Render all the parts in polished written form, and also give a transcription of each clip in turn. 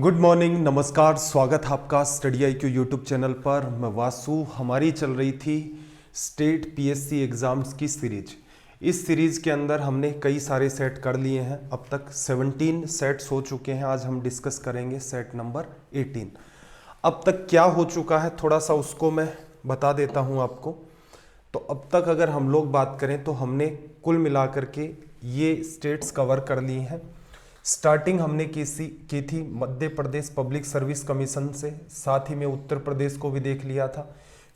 Good morning, नमस्कार, स्वागत है आपका स्टडी IQ यूट्यूब चैनल पर। मैं वासु। हमारी चल रही थी स्टेट PSC एग्ज़ाम्स की सीरीज। इस सीरीज़ के अंदर हमने कई सारे सेट कर लिए हैं। अब तक 17 सेट्स हो चुके हैं। आज हम डिस्कस करेंगे सेट नंबर 18। अब तक क्या हो चुका है थोड़ा सा उसको मैं बता देता हूँ आपको। तो अब तक अगर हम लोग बात करें तो हमने कुल मिलाकर के ये स्टेट्स कवर कर लिए हैं। स्टार्टिंग हमने की थी Madhya Pradesh public service commission से, साथ ही में उत्तर प्रदेश को भी देख लिया था।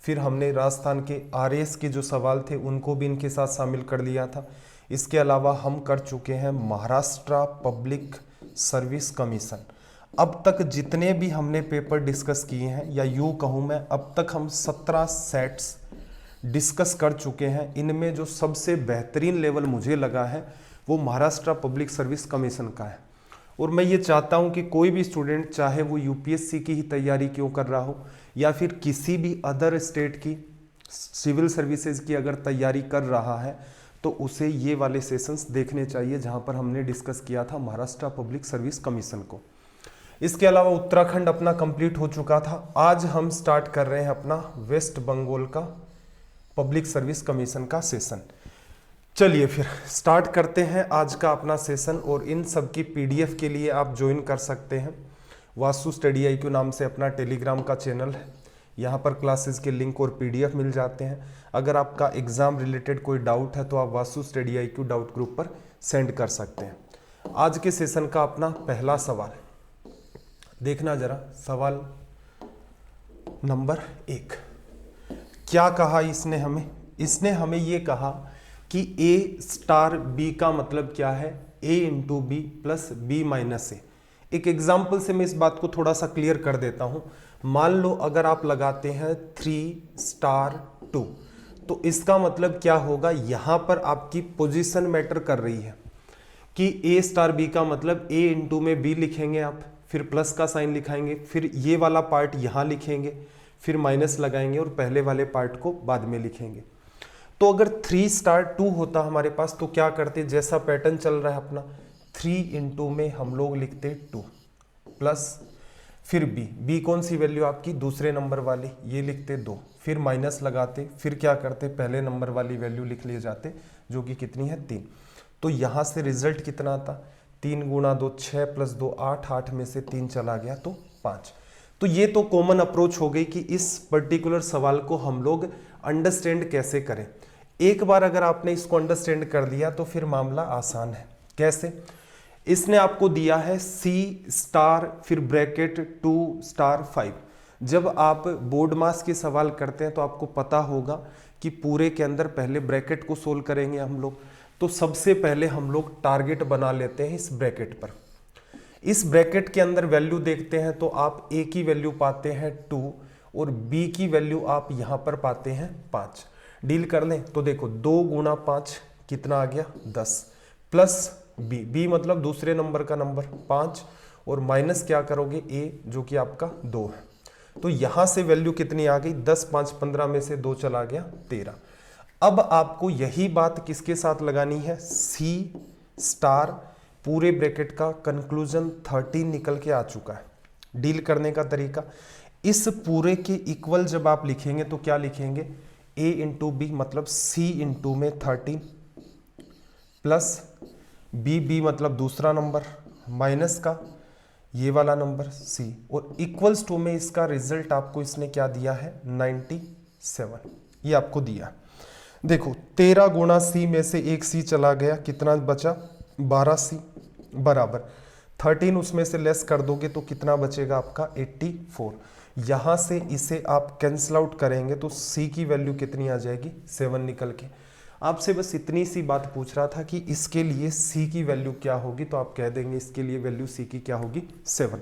फिर हमने राजस्थान के RAS के जो सवाल थे उनको भी इनके साथ शामिल कर लिया था। इसके अलावा हम कर चुके हैं महाराष्ट्र पब्लिक सर्विस कमीशन। अब तक जितने भी हमने पेपर डिस्कस किए हैं, या यूँ कहूँ मैं, अब तक हम 17 सेट्स डिस्कस कर चुके हैं। इनमें जो सबसे बेहतरीन लेवल मुझे लगा है वो महाराष्ट्र पब्लिक सर्विस कमीशन का है। और मैं ये चाहता हूँ कि कोई भी स्टूडेंट, चाहे वो UPSC की ही तैयारी क्यों कर रहा हो या फिर किसी भी अदर स्टेट की सिविल सर्विसेज की अगर तैयारी कर रहा है, तो उसे ये वाले सेशंस देखने चाहिए जहाँ पर हमने डिस्कस किया था महाराष्ट्र पब्लिक सर्विस कमीशन को। इसके अलावा उत्तराखंड अपना कंप्लीट हो चुका था। आज हम स्टार्ट कर रहे हैं अपना वेस्ट बंगाल का पब्लिक सर्विस कमीशन का सेशन। चलिए फिर स्टार्ट करते हैं आज का अपना सेशन। और इन सब की PDF के लिए आप ज्वाइन कर सकते हैं। वासु स्टडी IQ नाम से अपना टेलीग्राम का चैनल है। यहाँ पर क्लासेस के लिंक और PDF मिल जाते हैं। अगर आपका एग्ज़ाम रिलेटेड कोई डाउट है तो आप Vasu study IQ doubt group पर सेंड कर सकते हैं। आज के सेशन का अपना पहला सवाल देखना जरा। सवाल नंबर 1। क्या कहा इसने हमें ये कहा कि A स्टार B का मतलब क्या है, A into B plus B minus A। एक एग्जाम्पल से मैं इस बात को थोड़ा सा क्लियर कर देता हूं। मान लो अगर आप लगाते हैं 3 स्टार 2, तो इसका मतलब क्या होगा, यहां पर आपकी पोजीशन मैटर कर रही है कि A स्टार B का मतलब A इंटू में B लिखेंगे आप, फिर प्लस का साइन लिखाएंगे, फिर ये वाला पार्ट यहां लिखेंगे, फिर माइनस लगाएंगे और पहले वाले पार्ट को बाद में लिखेंगे। तो अगर 3 स्टार 2 होता हमारे पास तो क्या करते, जैसा पैटर्न चल रहा है अपना, 3 इंटू में हम लोग लिखते 2 प्लस फिर B कौन सी वैल्यू आपकी दूसरे नंबर वाली, ये लिखते 2, फिर माइनस लगाते, फिर क्या करते, पहले नंबर वाली वैल्यू लिख लिए जाते जो कि कितनी है 3। तो यहाँ से रिजल्ट कितना आता, 3 गुणा 2 6 प्लस 2 8, 8 में से 3 चला गया तो 5। तो ये तो कॉमन अप्रोच हो गई कि इस पर्टिकुलर सवाल को हम लोग अंडरस्टैंड कैसे करें। एक बार अगर आपने इसको अंडरस्टैंड कर लिया तो फिर मामला आसान है। कैसे, इसने आपको दिया है C स्टार फिर ब्रैकेट 2 स्टार 5। जब आप बोर्ड मास के सवाल करते हैं तो आपको पता होगा कि पूरे के अंदर पहले ब्रैकेट को सोल्व करेंगे हम लोग। तो सबसे पहले हम लोग टारगेट बना लेते हैं इस ब्रैकेट पर। इस ब्रैकेट के अंदर वैल्यू देखते हैं तो आप A की वैल्यू पाते हैं 2 और B की वैल्यू आप यहाँ पर पाते हैं 5। डील कर लें तो देखो 2 गुणा 5 कितना आ गया 10, प्लस B मतलब दूसरे नंबर का नंबर 5, और माइनस क्या करोगे A जो कि आपका 2 है। तो यहाँ से वैल्यू कितनी आ गई, 10 5 15 में से 2 चला गया 13। अब आपको यही बात किसके साथ लगानी है, C स्टार पूरे ब्रैकेट का कंक्लूजन 13 निकल के आ चुका है। डील करने का तरीका, इस पूरे के इक्वल जब आप लिखेंगे तो क्या लिखेंगे, A इंटू B मतलब C इंटू में 13 प्लस B मतलब दूसरा नंबर माइनस का ये वाला नंबर C, और इक्वल्स टू में इसका रिजल्ट आपको इसने क्या दिया है 97, ये आपको दिया। देखो 13 गुणा C में से एक C चला गया, कितना बचा 12C बराबर 13, उसमें से लेस कर दोगे तो कितना बचेगा आपका 84। यहाँ से इसे आप कैंसिल आउट करेंगे तो C की वैल्यू कितनी आ जाएगी 7 निकल के। आपसे बस इतनी सी बात पूछ रहा था कि इसके लिए C की वैल्यू क्या होगी, तो आप कह देंगे इसके लिए वैल्यू C की क्या होगी 7।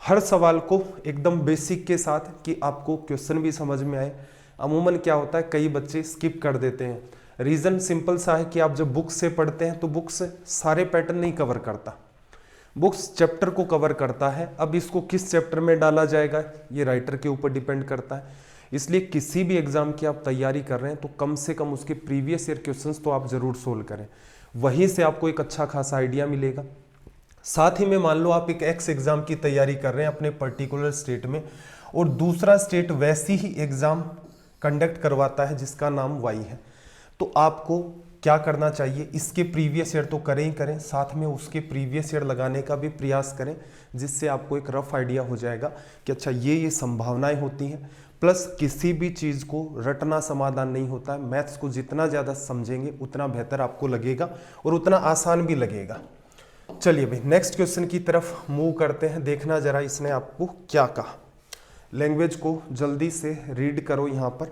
हर सवाल को एकदम बेसिक के साथ कि आपको क्वेश्चन भी समझ में आए। अमूमन क्या होता है, कई बच्चे स्किप कर देते हैं। रीज़न सिंपल सा है कि आप जब बुक्स से पढ़ते हैं तो बुक्स सारे पैटर्न नहीं कवर करता, बुक्स चैप्टर को कवर करता है। अब इसको किस चैप्टर में डाला जाएगा ये राइटर के ऊपर डिपेंड करता है। इसलिए किसी भी एग्जाम की आप तैयारी कर रहे हैं तो कम से कम उसके प्रीवियस ईयर क्वेश्चंस तो आप जरूर सोल्व करें, वहीं से आपको एक अच्छा खासा आइडिया मिलेगा। साथ ही में मान लो आप एक एक्स एग्जाम की तैयारी कर रहे हैं अपने पर्टिकुलर स्टेट में, और दूसरा स्टेट वैसी ही एग्जाम कंडक्ट करवाता है जिसका नाम वाई है, तो आपको क्या करना चाहिए, इसके प्रीवियस ईयर तो करें ही करें, साथ में उसके प्रीवियस ईयर लगाने का भी प्रयास करें, जिससे आपको एक रफ आइडिया हो जाएगा कि अच्छा ये संभावनाएं होती हैं। प्लस किसी भी चीज़ को रटना समाधान नहीं होता है, मैथ्स को जितना ज़्यादा समझेंगे उतना बेहतर आपको लगेगा और उतना आसान भी लगेगा। चलिए भाई नेक्स्ट क्वेश्चन की तरफ मूव करते हैं। देखना जरा इसने आपको क्या कहा, लैंग्वेज को जल्दी से रीड करो। यहाँ पर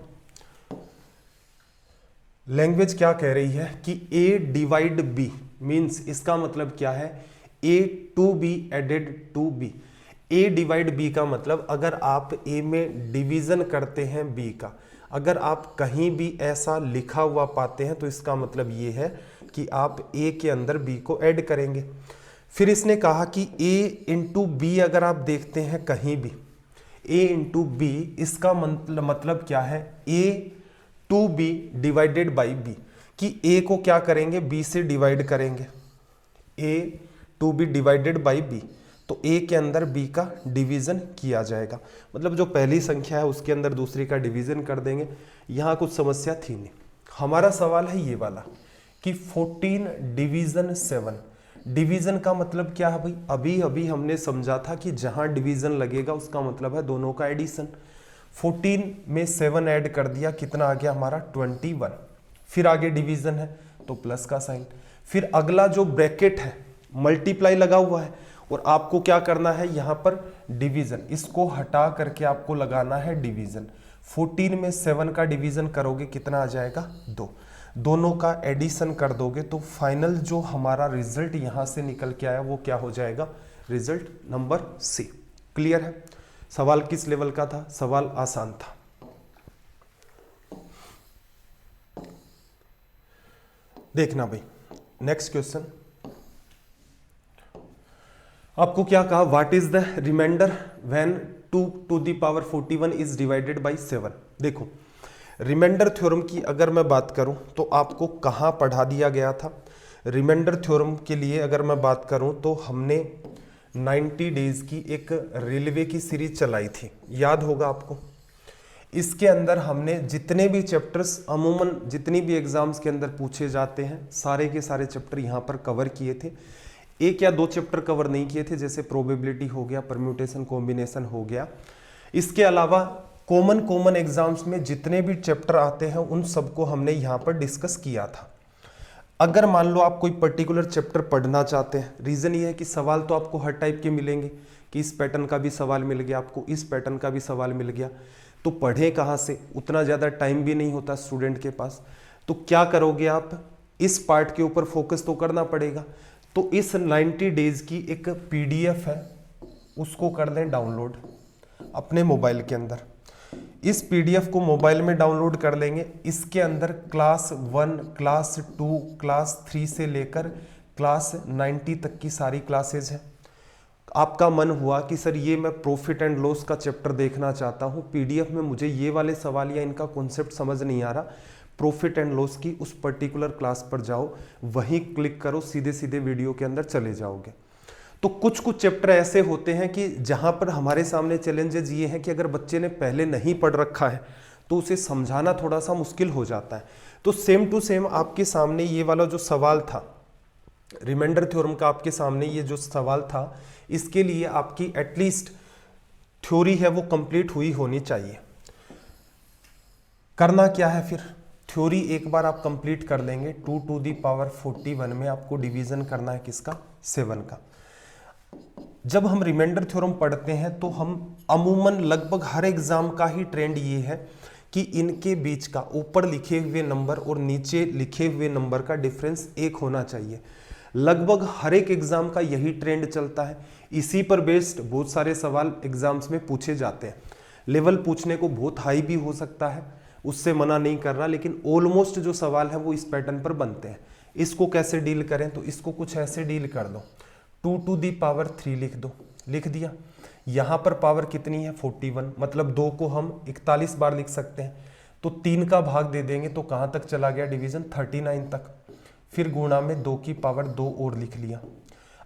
लैंग्वेज क्या कह रही है कि a डिवाइड b मीन्स, इसका मतलब क्या है, a to be added to b। a डिवाइड b का मतलब अगर आप a में डिवीजन करते हैं b का, अगर आप कहीं भी ऐसा लिखा हुआ पाते हैं तो इसका मतलब ये है कि आप a के अंदर b को ऐड करेंगे। फिर इसने कहा कि a इंटू बी अगर आप देखते हैं कहीं भी a इंटू बी, इसका मतलब क्या है, a to be divided by B, कि a को क्या करेंगे, b से डिवाइड करेंगे, a to be divided by b, तो a के अंदर b का डिवीजन किया जाएगा। मतलब जो पहली संख्या है उसके अंदर दूसरी का डिवीजन कर देंगे। यहाँ कुछ समस्या थी नहीं। हमारा सवाल है ये वाला कि 14 डिवीजन 7, डिवीजन का मतलब क्या है भाई, अभी अभी हमने समझा था कि जहां डिवीजन लगेगा उसका मतलब है दोनों का एडिशन। 14 में 7 ऐड कर दिया, कितना आ गया हमारा 21। फिर आगे डिवीजन है तो प्लस का साइन, फिर अगला जो ब्रैकेट है मल्टीप्लाई लगा हुआ है और आपको क्या करना है यहाँ पर डिवीजन, इसको हटा करके आपको लगाना है डिवीजन। 14 में 7 का डिवीजन करोगे कितना आ जाएगा 2, दोनों का एडिशन कर दोगे तो फाइनल जो हमारा रिजल्ट यहां से निकल के आया वो क्या हो जाएगा, रिजल्ट नंबर सी। क्लियर है? सवाल किस लेवल का था? सवाल आसान था। देखना भाई नेक्स्ट क्वेश्चन आपको क्या कहा, what is the reminder when 2 to the power 41 is divided by 7। देखो रिमाइंडर थ्योरम की अगर मैं बात करूं तो आपको कहां पढ़ा दिया गया था। रिमाइंडर थ्योरम के लिए अगर मैं बात करूं तो हमने 90 डेज की एक रेलवे की सीरीज चलाई थी, याद होगा आपको। इसके अंदर हमने जितने भी चैप्टर्स अमूमन जितनी भी एग्जाम्स के अंदर पूछे जाते हैं सारे के सारे चैप्टर यहाँ पर कवर किए थे। एक या दो चैप्टर कवर नहीं किए थे, जैसे प्रोबेबिलिटी हो गया, परम्यूटेशन कॉम्बिनेशन हो गया। इसके अलावा कॉमन एग्जाम्स में जितने भी चैप्टर आते हैं उन सबको हमने यहाँ पर डिस्कस किया था। अगर मान लो आप कोई पर्टिकुलर चैप्टर पढ़ना चाहते हैं, रीज़न ये है कि सवाल तो आपको हर टाइप के मिलेंगे कि इस पैटर्न का भी सवाल मिल गया आपको, इस पैटर्न का भी सवाल मिल गया, तो पढ़े कहाँ से, उतना ज़्यादा टाइम भी नहीं होता स्टूडेंट के पास। तो क्या करोगे आप, इस पार्ट के ऊपर फोकस तो करना पड़ेगा। तो इस 90 डेज की एक PDF है, उसको कर लें डाउनलोड अपने मोबाइल के अंदर। इस PDF को मोबाइल में डाउनलोड कर लेंगे। इसके अंदर क्लास 1, क्लास 2, क्लास 3 से लेकर क्लास 90 तक की सारी क्लासेज हैं। आपका मन हुआ कि सर ये मैं प्रॉफिट एंड लॉस का चैप्टर देखना चाहता हूँ, PDF में मुझे ये वाले सवाल या इनका कॉन्सेप्ट समझ नहीं आ रहा, प्रॉफिट एंड लॉस की उस पर्टिकुलर क्लास पर जाओ, वहीं क्लिक करो, सीधे सीधे वीडियो के अंदर चले जाओगे। तो कुछ कुछ चैप्टर ऐसे होते हैं कि जहां पर हमारे सामने चैलेंजेस ये हैं कि अगर बच्चे ने पहले नहीं पढ़ रखा है तो उसे समझाना थोड़ा सा मुश्किल हो जाता है। तो सेम टू सेम आपके सामने ये वाला जो सवाल था रिमाइंडर थ्योरम का, आपके सामने ये जो सवाल था, इसके लिए आपकी एटलीस्ट थ्योरी है वो कंप्लीट हुई होनी चाहिए। करना क्या है फिर, थ्योरी एक बार आप कंप्लीट कर लेंगे, 2 टू दी पावर 41 में आपको डिवीजन करना है किसका, 7 का। जब हम रिमाइंडर थ्योरम पढ़ते हैं तो हम अमूमन लगभग हर एग्जाम का ही ट्रेंड ये है कि इनके बीच का ऊपर लिखे हुए नंबर और नीचे लिखे हुए नंबर का डिफरेंस 1 होना चाहिए। लगभग हर एक एग्जाम का यही ट्रेंड चलता है। इसी पर बेस्ड बहुत सारे सवाल एग्जाम्स में पूछे जाते हैं। लेवल पूछने को बहुत हाई भी हो सकता है, उससे मना नहीं कर रहा, लेकिन ऑलमोस्ट जो सवाल है वो इस पैटर्न पर बनते हैं। इसको कैसे डील करें, तो इसको कुछ ऐसे डील कर दो, 2 टू दी पावर 3 लिख दो, लिख दिया। यहाँ पर पावर कितनी है 41, मतलब 2 को हम 41 बार लिख सकते हैं, तो 3 का भाग दे देंगे तो कहाँ तक चला गया डिवीजन, 39 तक। फिर गुणा में 2 की पावर 2 और लिख लिया।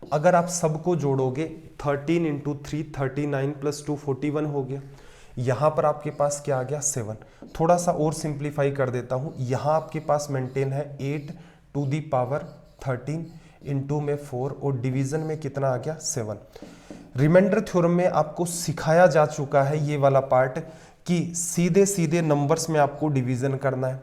अगर आप सबको जोड़ोगे 13 इंटू 3 39 प्लस 2 41 हो गया। यहाँ पर आपके पास क्या आ गया 7। थोड़ा सा और सिंप्लीफाई कर देता हूँ, यहाँ आपके पास मेंटेन है 8 टू दी पावर 13 इंटू में 4 और डिवीजन में कितना आ गया 7। रिमाइंडर थ्योरम में आपको सिखाया जा चुका है ये वाला पार्ट कि सीधे सीधे नंबर्स में आपको डिवीजन करना है।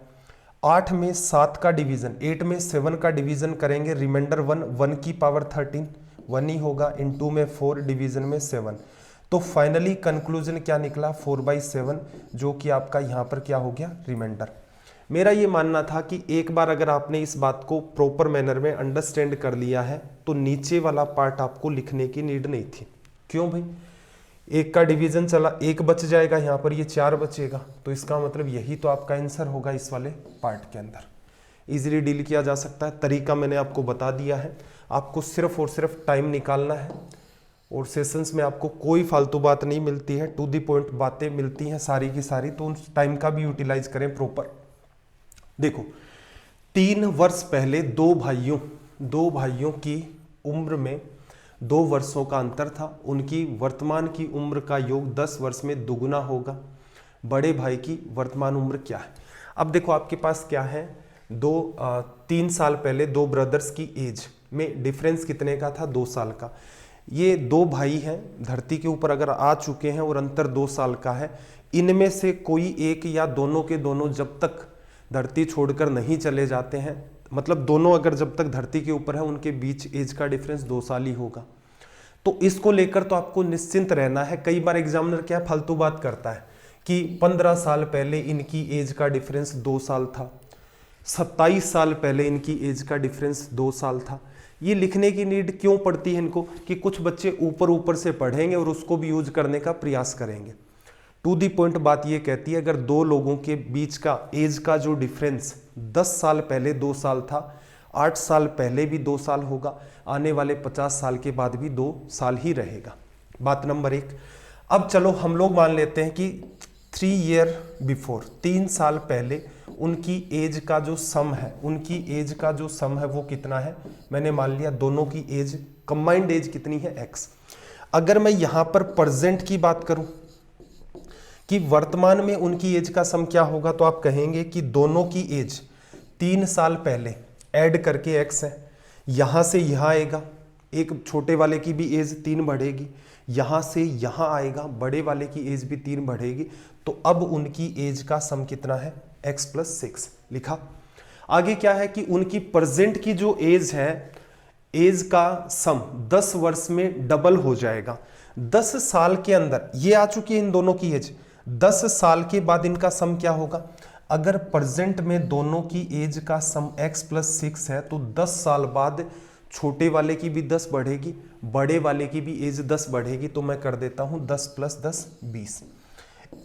8 में 7 का डिवीजन, 8 में 7 का डिवीजन करेंगे, रिमाइंडर 1 की पावर 13 1 ही होगा, इंटू में 4 डिवीजन में 7। तो फाइनली कंक्लूजन क्या निकला 4/7, जो कि आपका यहाँ पर क्या हो गया रिमाइंडर। मेरा ये मानना था कि एक बार अगर आपने इस बात को प्रॉपर मैनर में अंडरस्टैंड कर लिया है तो नीचे वाला पार्ट आपको लिखने की नीड नहीं थी। क्यों भाई, एक का डिवीजन चला, एक बच जाएगा, यहाँ पर ये 4 बचेगा, तो इसका मतलब यही तो आपका आंसर होगा इस वाले पार्ट के अंदर। इजीली डील किया जा सकता है, तरीका मैंने आपको बता दिया है। आपको सिर्फ और सिर्फ टाइम निकालना है और सेशंस में आपको कोई फालतू बात नहीं मिलती है, टू दी पॉइंट बातें मिलती हैं सारी की सारी, तो उस टाइम का भी यूटिलाइज करें प्रॉपर। देखो 3 वर्ष पहले दो भाइयों की उम्र में 2 वर्षों का अंतर था। उनकी वर्तमान की उम्र का योग 10 वर्ष में दुगुना होगा। बड़े भाई की वर्तमान उम्र क्या है? अब देखो आपके पास क्या है, 3 साल पहले 2 ब्रदर्स की एज में डिफरेंस कितने का था 2 साल का। ये 2 भाई हैं, धरती के ऊपर अगर आ चुके हैं और अंतर 2 साल का है। इनमें से कोई एक या दोनों के दोनों जब तक धरती छोड़कर नहीं चले जाते हैं, मतलब दोनों अगर जब तक धरती के ऊपर है उनके बीच एज का डिफरेंस 2 साल ही होगा। तो इसको लेकर तो आपको निश्चिंत रहना है। कई बार एग्जामिनर क्या फालतू बात करता है कि 15 साल पहले इनकी एज का डिफरेंस 2 साल था, 27 साल पहले इनकी एज का डिफरेंस 2 साल था। ये लिखने की नीड क्यों पड़ती है इनको कि कुछ बच्चे ऊपर से पढ़ेंगे और उसको भी यूज करने का प्रयास करेंगे। टू दी पॉइंट बात ये कहती है, अगर 2 लोगों के बीच का एज का जो डिफरेंस 10 साल पहले 2 साल था, 8 साल पहले भी 2 साल होगा, आने वाले 50 साल के बाद भी 2 साल ही रहेगा। बात नंबर 1। अब चलो हम लोग मान लेते हैं कि 3 ईयर बिफोर, 3 साल पहले उनकी एज का जो सम है, वो कितना है। मैंने मान लिया दोनों की एज, कंबाइंड एज कितनी है x। अगर मैं यहां पर प्रेजेंट की बात करूं कि वर्तमान में उनकी एज का सम क्या होगा, तो आप कहेंगे कि दोनों की एज 3 साल पहले ऐड करके x है, यहां से यहां आएगा, एक छोटे वाले की भी एज 3 बढ़ेगी, यहां से यहां आएगा, बड़े वाले की एज भी 3 बढ़ेगी। तो अब उनकी एज का सम कितना है x + 6 लिखा। आगे क्या है कि उनकी प्रेजेंट की जो एज है, एज का सम 10 वर्ष में डबल हो जाएगा। 10 साल के अंदर ये आ चुकी है इन दोनों की एज, 10 साल के बाद इनका सम क्या होगा। अगर प्रेजेंट में दोनों की एज का सम x + 6 है तो 10 साल बाद छोटे वाले की भी 10 बढ़ेगी, बड़े वाले की भी एज 10 बढ़ेगी। तो मैं कर देता हूं 10 + 10 20।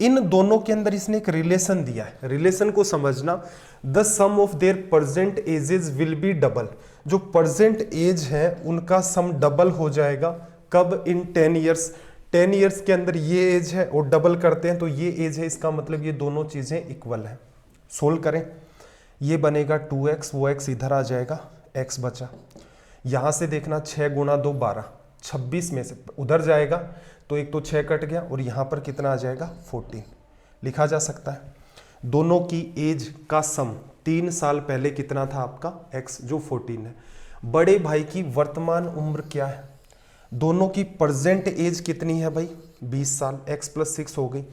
इन दोनों के अंदर इसने एक रिलेशन दिया है, रिलेशन को समझना। The sum of their present ages will be double. जो प्रेजेंट एज है उनका सम डबल हो जाएगा कब, इन 10 ईयर्स। 10 ईयर्स के अंदर ये एज है और डबल करते हैं तो ये एज है, इसका मतलब ये दोनों चीजें इक्वल है। सोल्व करें, ये बनेगा 2x, वो x इधर आ जाएगा, x बचा। यहां से देखना 6 × 2 12, 26 में से उधर जाएगा तो एक तो 6 कट गया और यहां पर कितना आ जाएगा 14 लिखा जा सकता है। दोनों की एज का सम 3 साल पहले कितना था आपका x, जो 14 है। बड़े भाई की वर्तमान उम्र क्या है, दोनों की प्रेजेंट एज कितनी है भाई 20 साल, x + 6 हो गई।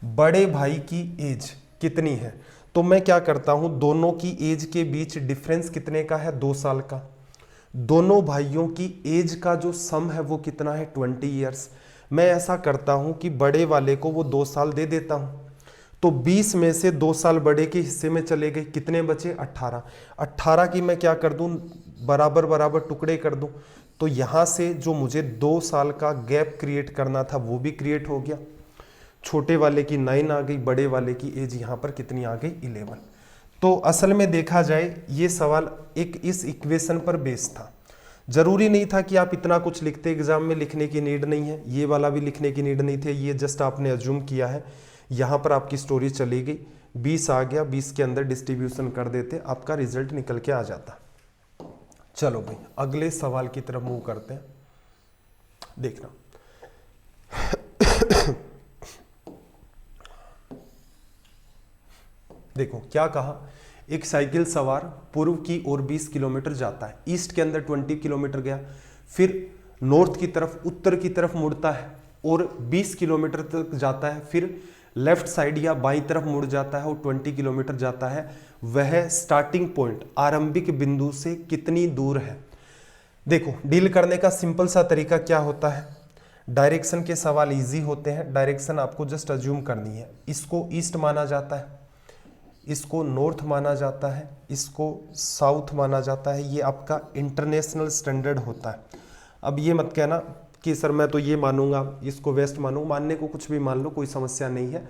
बड़े भाई की एज कितनी है, तो मैं क्या करता हूं, दोनों की एज के बीच डिफरेंस कितने का है 2 साल का। दोनों भाइयों की एज का जो सम है वो कितना है 20 ईयर्स। मैं ऐसा करता हूं कि बड़े वाले को वो 2 साल दे देता हूं, तो 20 में से 2 साल बड़े के हिस्से में चले गए, कितने बचे 18। 18 की मैं क्या कर दूं, बराबर बराबर टुकड़े कर दूं, तो यहां से जो मुझे 2 साल का गैप क्रिएट करना था वो भी क्रिएट हो गया। छोटे वाले की 9 आ गई, बड़े वाले की एज यहां पर कितनी आ गई 11। तो असल में देखा जाए ये सवाल एक इस इक्वेशन पर बेस था। जरूरी नहीं था कि आप इतना कुछ लिखते, एग्जाम में लिखने की नीड नहीं है, ये वाला भी लिखने की नीड नहीं थी, ये जस्ट आपने अज्यूम किया है। यहाँ पर आपकी स्टोरी चली गई, 20 आ गया, 20 के अंदर डिस्ट्रीब्यूशन कर देते, आपका रिजल्ट निकल के आ जाता। चलो भाई अगले सवाल की तरफ मूव करते हैं। देखना देखो क्या कहा, एक साइकिल सवार पूर्व की ओर 20 किलोमीटर जाता है, ईस्ट के अंदर 20 किलोमीटर गया, फिर नॉर्थ की तरफ उत्तर की तरफ मुड़ता है और 20 किलोमीटर तक जाता है, फिर लेफ्ट साइड या बाईं तरफ मुड़ जाता है और 20 किलोमीटर जाता है। वह स्टार्टिंग पॉइंट आरंभिक बिंदु से कितनी दूर है। देखो डील करने का सिंपल सा तरीका क्या होता है, डायरेक्शन के सवाल इजी होते हैं, डायरेक्शन आपको जस्ट अज्यूम करनी है। इसको ईस्ट माना जाता है, इसको नॉर्थ माना जाता है, इसको साउथ माना जाता है, ये आपका इंटरनेशनल स्टैंडर्ड होता है। अब ये मत कहना कि सर मैं तो ये मानूंगा, इसको वेस्ट मानूंगा, मानने को कुछ भी मान लो, कोई समस्या नहीं है।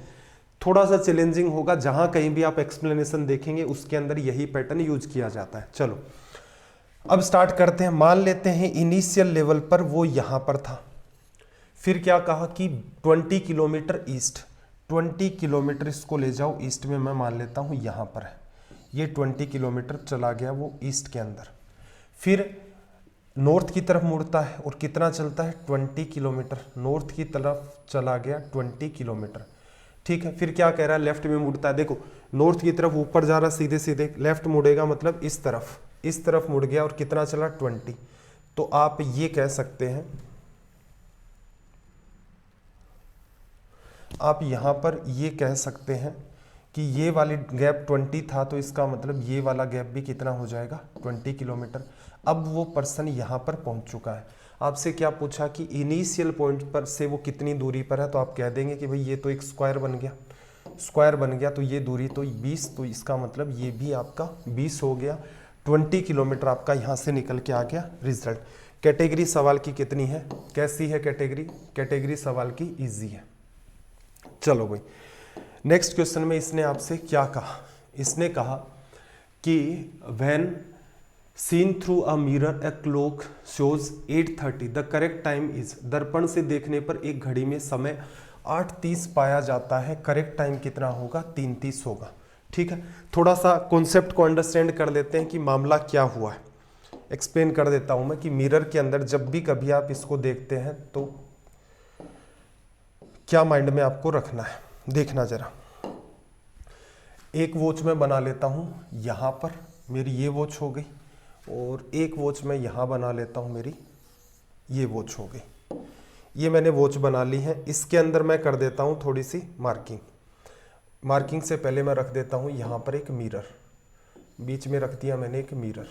थोड़ा सा चैलेंजिंग होगा, जहां कहीं भी आप एक्सप्लेनेशन देखेंगे उसके अंदर यही पैटर्न यूज किया जाता है। चलो अब स्टार्ट करते हैं। मान लेते हैं इनिशियल लेवल पर वो यहां पर था, फिर क्या कहा कि 20 किलोमीटर ईस्ट, 20 किलोमीटर इसको ले जाओ ईस्ट में, मैं मान लेता हूं यहां पर है, ये 20 किलोमीटर चला गया वो ईस्ट के अंदर, फिर नॉर्थ की तरफ मुड़ता है और कितना चलता है 20 किलोमीटर, नॉर्थ की तरफ चला गया 20 किलोमीटर, ठीक है। फिर क्या कह रहा है, लेफ्ट में मुड़ता है, देखो नॉर्थ की तरफ ऊपर जा रहा सीधे सीधे, लेफ्ट मुड़ेगा मतलब इस तरफ मुड़ गया और कितना चला 20। तो आप ये कह सकते हैं, आप यहां पर ये कह सकते हैं कि ये वाली गैप 20 था, तो इसका मतलब ये वाला गैप भी कितना हो जाएगा 20 किलोमीटर। अब वो पर्सन यहां पर पहुंच चुका है, आपसे क्या पूछा कि इनिशियल पॉइंट पर से वो कितनी दूरी पर है, तो आप कह देंगे कि भाई ये तो एक स्क्वायर बन गया, तो ये दूरी तो 20, तो इसका मतलब ये भी आपका 20 हो गया, 20 किलोमीटर आपका यहां से निकल के आ गया रिजल्ट। कैटेगरी सवाल की कितनी है, कैसी है कैटेगरी सवाल की इजी है। चलो भाई नेक्स्ट क्वेश्चन में इसने आपसे क्या कहा, इसने कहा कि when seen through a mirror a clock shows 8:30 the correct time is, दर्पण से देखने पर एक घड़ी में समय 8:30 पाया जाता है, करेक्ट टाइम कितना होगा 3:30 होगा, ठीक है। थोड़ा सा कॉन्सेप्ट को अंडरस्टैंड कर लेते हैं कि मामला क्या हुआ है, एक्सप्लेन कर देता हूं मैं कि मिरर के अंदर जब भी कभी आप इसको देखते हैं तो क्या माइंड में आपको रखना है, देखना जरा। एक वॉच मैं बना लेता हूं यहां पर, मेरी ये वॉच हो गई, और एक वॉच मैं यहां बना लेता हूं, मेरी ये वॉच हो गई। ये मैंने वॉच बना ली है, इसके अंदर मैं कर देता हूं थोड़ी सी मार्किंग से पहले मैं रख देता हूं यहां पर एक मिरर, बीच में रख दिया मैंने एक मिरर।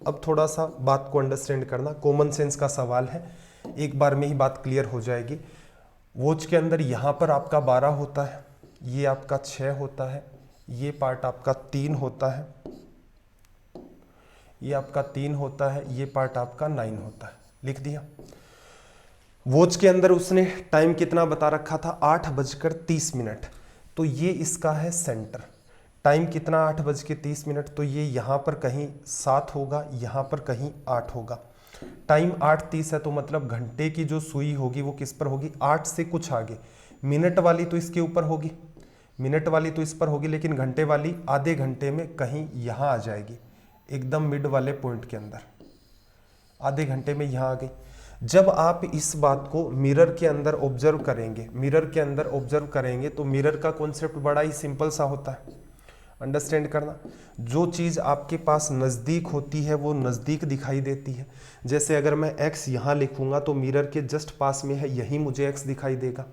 अब थोड़ा सा बात को अंडरस्टैंड करना, कॉमन सेंस का सवाल है, एक बार में ही बात क्लियर हो जाएगी। वॉच के अंदर यहां पर आपका 12 होता है, ये आपका 6 होता है, ये पार्ट आपका 3 होता है, ये आपका 3 होता है, ये पार्ट आपका 9 होता है, लिख दिया। वॉच के अंदर उसने टाइम कितना बता रखा था 8:30, तो ये इसका है सेंटर, टाइम कितना 8:30, तो ये यहाँ पर कहीं 7 होगा, यहाँ पर कहीं 8 होगा। टाइम 8:30 है, तो मतलब घंटे की जो सुई होगी वो किस पर होगी 8 से कुछ आगे, मिनट वाली तो इसके ऊपर होगी, मिनट वाली तो इस पर होगी, लेकिन घंटे वाली आधे घंटे में कहीं यहाँ आ जाएगी, एकदम मिड वाले पॉइंट के अंदर, आधे घंटे में यहाँ आ गई। जब आप इस बात को मिरर के अंदर ऑब्जर्व करेंगे, तो मिरर का कॉन्सेप्ट बड़ा ही सिंपल सा होता है, अंडरस्टैंड करना। जो चीज़ आपके पास नज़दीक होती है वो नज़दीक दिखाई देती है। जैसे अगर मैं x यहाँ लिखूंगा तो मिरर के जस्ट पास में है, यही मुझे x दिखाई देगा।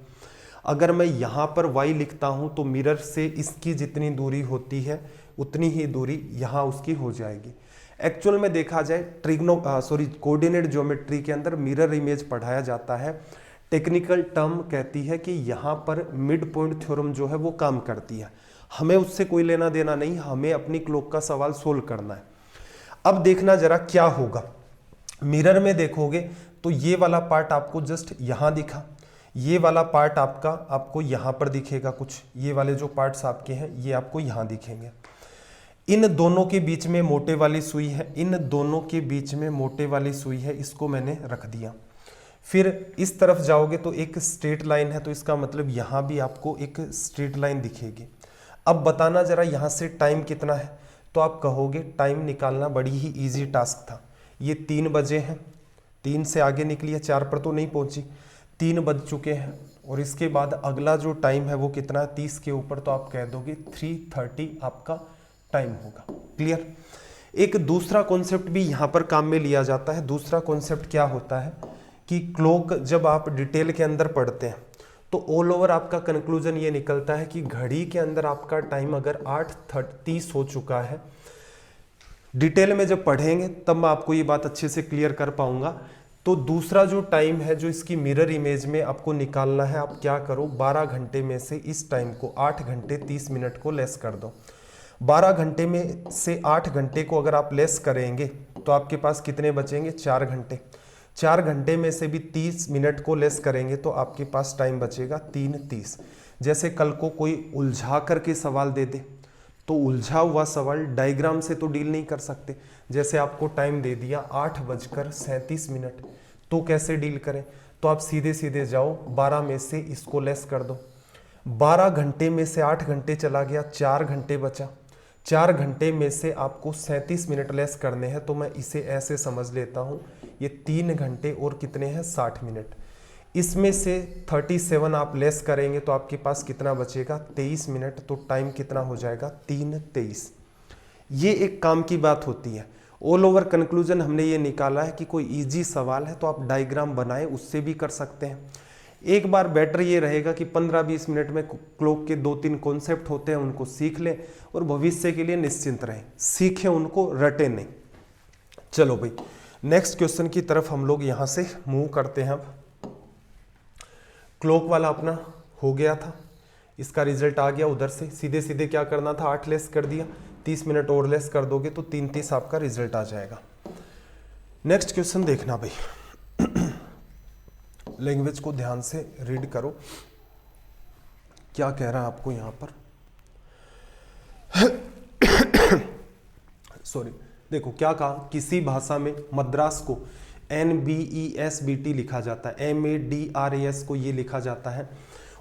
अगर मैं यहाँ पर y लिखता हूँ तो मिरर से इसकी जितनी दूरी होती है उतनी ही दूरी यहाँ उसकी हो जाएगी। एक्चुअल में देखा जाए कोऑर्डिनेट ज्योमेट्री के अंदर मिरर इमेज पढ़ाया जाता है, टेक्निकल टर्म कहती है कि यहाँ पर मिड पॉइंट थ्योरम जो है वो काम करती है, हमें उससे कोई लेना देना नहीं, हमें अपनी क्लॉक का सवाल सोल्व करना है। अब देखना जरा क्या होगा, मिरर में देखोगे तो ये वाला पार्ट आपको जस्ट यहाँ दिखा, ये वाला पार्ट आपको यहाँ पर दिखेगा कुछ, ये वाले जो पार्ट्स आपके हैं ये आपको यहाँ दिखेंगे। इन दोनों के बीच में मोटे वाली सुई है, इसको मैंने रख दिया। फिर इस तरफ जाओगे तो एक स्ट्रेट लाइन है, तो इसका मतलब यहाँ भी आपको एक स्ट्रेट लाइन दिखेगी। अब बताना जरा यहाँ से टाइम कितना है, तो आप कहोगे टाइम निकालना बड़ी ही ईजी टास्क था। ये 3 बजे हैं, 3 से आगे निकली है, 4 पर तो नहीं पहुंची, 3 बज चुके हैं। और इसके बाद अगला जो टाइम है वो कितना है, 30 के ऊपर, तो आप कह दोगे 3:30 आपका टाइम होगा। क्लियर। एक दूसरा कॉन्सेप्ट भी यहाँ पर काम में लिया जाता है। दूसरा कॉन्सेप्ट क्या होता है कि क्लॉक जब आप डिटेल के अंदर पढ़ते हैं तो ऑल ओवर आपका कंक्लूजन ये निकलता है कि घड़ी के अंदर आपका टाइम अगर 8:30 हो चुका है, डिटेल में जब पढ़ेंगे तब मैं आपको ये बात अच्छे से क्लियर कर पाऊंगा। तो दूसरा जो टाइम है जो इसकी मिरर इमेज में आपको निकालना है, आप क्या करो, 12 घंटे में से इस टाइम को 8 घंटे 30 मिनट को लेस कर दो। 12 घंटे में से 8 घंटे को अगर आप लेस करेंगे तो आपके पास कितने बचेंगे, 4 घंटे। 4 घंटे में से भी 30 मिनट को लेस करेंगे तो आपके पास टाइम बचेगा 3:30। जैसे कल को कोई उलझा करके सवाल दे दे तो उलझा हुआ सवाल डायग्राम से तो डील नहीं कर सकते। जैसे आपको टाइम दे दिया 8:37, तो कैसे डील करें, तो आप सीधे सीधे जाओ 12 में से इसको लेस कर दो। 12 घंटे में से 8 घंटे चला गया, 4 घंटे बचा। 4 घंटे में से आपको 37 मिनट लेस करने हैं, तो मैं इसे ऐसे समझ लेता हूँ, ये 3 घंटे और कितने हैं, 60 मिनट। इसमें से 37 आप लेस करेंगे तो आपके पास कितना बचेगा, 23 मिनट। तो टाइम कितना हो जाएगा, 3:23। ये एक काम की बात होती है। ऑल ओवर कंक्लूजन हमने ये निकाला है कि कोई इजी सवाल है तो आप डायग्राम बनाएं, उससे भी कर सकते हैं। एक बार बेटर ये रहेगा कि 15-20 मिनट में क्लॉक के 2-3 कॉन्सेप्ट होते हैं, उनको सीख लें और भविष्य के लिए निश्चिंत रहें। सीखें उनको, रटे नहीं। चलो भाई, नेक्स्ट क्वेश्चन की तरफ हम लोग यहाँ से मूव करते हैं। अब क्लॉक वाला अपना हो गया था, इसका रिजल्ट आ गया। उधर से सीधे सीधे क्या करना था, 8 लेस कर दिया, 30 मिनट और लेस कर दोगे तो 3:30 आपका रिजल्ट आ जाएगा। नेक्स्ट क्वेश्चन देखना भाई, लैंग्वेज को ध्यान से रीड करो, क्या कह रहा है आपको यहां पर। सॉरी, देखो क्या कहा, किसी भाषा में मद्रास को NBESBT लिखा जाता है, MADRAS को ये लिखा जाता है।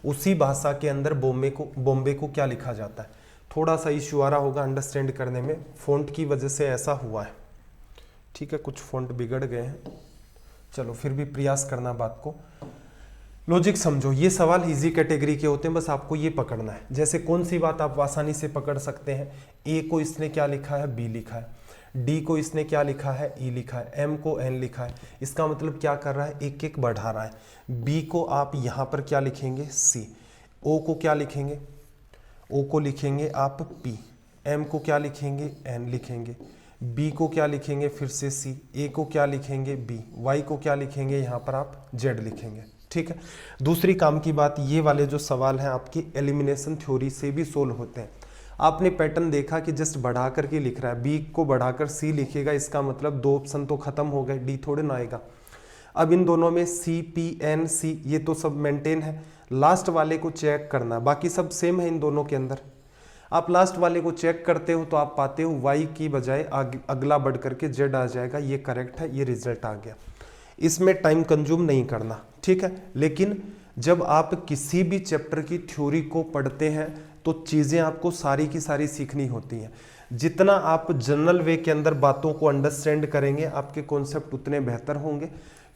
उसी भाषा के अंदर बॉम्बे को क्या लिखा जाता है। थोड़ा सा इश्यू आ रहा होगा अंडरस्टैंड करने में, फ़ॉन्ट की वजह से ऐसा हुआ है, ठीक है, कुछ फ़ॉन्ट बिगड़ गए हैं। चलो फिर भी प्रयास करना बात को, लॉजिक समझो। ये सवाल इजी कैटेगरी के होते हैं, बस आपको ये पकड़ना है। जैसे कौन सी बात आप आसानी से पकड़ सकते हैं, ए को इसने क्या लिखा है, बी लिखा है, डी को इसने क्या लिखा है, ई लिखा है, एम को एन लिखा है। इसका मतलब क्या कर रहा है, एक एक बढ़ा रहा है। बी को आप यहाँ पर क्या लिखेंगे, सी। ओ को क्या लिखेंगे, ओ को लिखेंगे आप पी। एम को क्या लिखेंगे, एन लिखेंगे। बी को क्या लिखेंगे, फिर से सी। ए को क्या लिखेंगे, बी। वाई को क्या लिखेंगे, यहाँ पर आप जेड लिखेंगे। ठीक है। दूसरी काम की बात, ये वाले जो सवाल हैं आपकी एलिमिनेशन थ्योरी से भी सोल्व होते हैं। आपने पैटर्न देखा कि जस्ट बढ़ा करके लिख रहा है, बी को बढ़ाकर सी लिखेगा, इसका मतलब 2 ऑप्शन तो खत्म हो गए, डी थोड़े ना आएगा। अब इन दोनों में सी, पी, एन, सी ये तो सब मेंटेन है, लास्ट वाले को चेक करना, बाकी सब सेम है इन दोनों के अंदर। आप लास्ट वाले को चेक करते हो तो आप पाते हो वाई की बजाय अगला बढ़ करके जेड आ जाएगा, ये करेक्ट है, ये रिजल्ट आ गया। इसमें टाइम कंज्यूम नहीं करना, ठीक है। लेकिन जब आप किसी भी चैप्टर की थ्योरी को पढ़ते हैं तो चीज़ें आपको सारी की सारी सीखनी होती हैं। जितना आप जनरल वे के अंदर बातों को अंडरस्टैंड करेंगे, आपके कॉन्सेप्ट उतने बेहतर होंगे।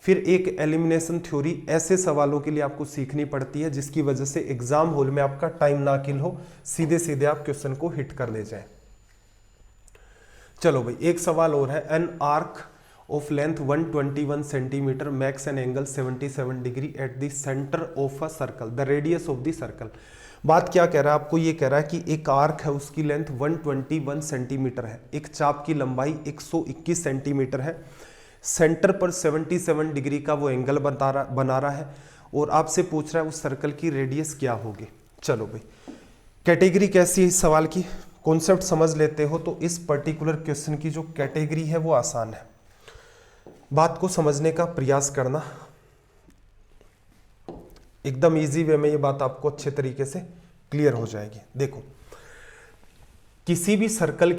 फिर एक एलिमिनेशन थ्योरी ऐसे सवालों के लिए आपको सीखनी पड़ती है जिसकी वजह से एग्जाम हॉल में आपका टाइम ना किल हो, सीधे सीधे आप क्वेश्चन को हिट कर ले जाए। चलो भाई, एक सवाल और है। An arc of length 121 centimeter makes an angle 77 degree at the center of a circle, the radius of the circle। बात क्या कह रहा है, आपको ये कह रहा है कि एक आर्क है, उसकी लेंथ 121 सेंटीमीटर है, एक चाप की लंबाई 121 सेंटीमीटर है, सेंटर पर 77 डिग्री का वो एंगल बना रहा है और आपसे पूछ रहा है उस सर्कल की रेडियस क्या होगी। चलो भाई, कैटेगरी कैसी है इस सवाल की, कॉन्सेप्ट समझ लेते हो तो इस पर्टिकुलर क्वेश्चन की जो कैटेगरी है वो आसान है। बात को समझने का प्रयास करना, एकदम इजी वे में ये बात आपको अच्छे तरीके से क्लियर हो जाएगी। देखो, किसी भी सर्कल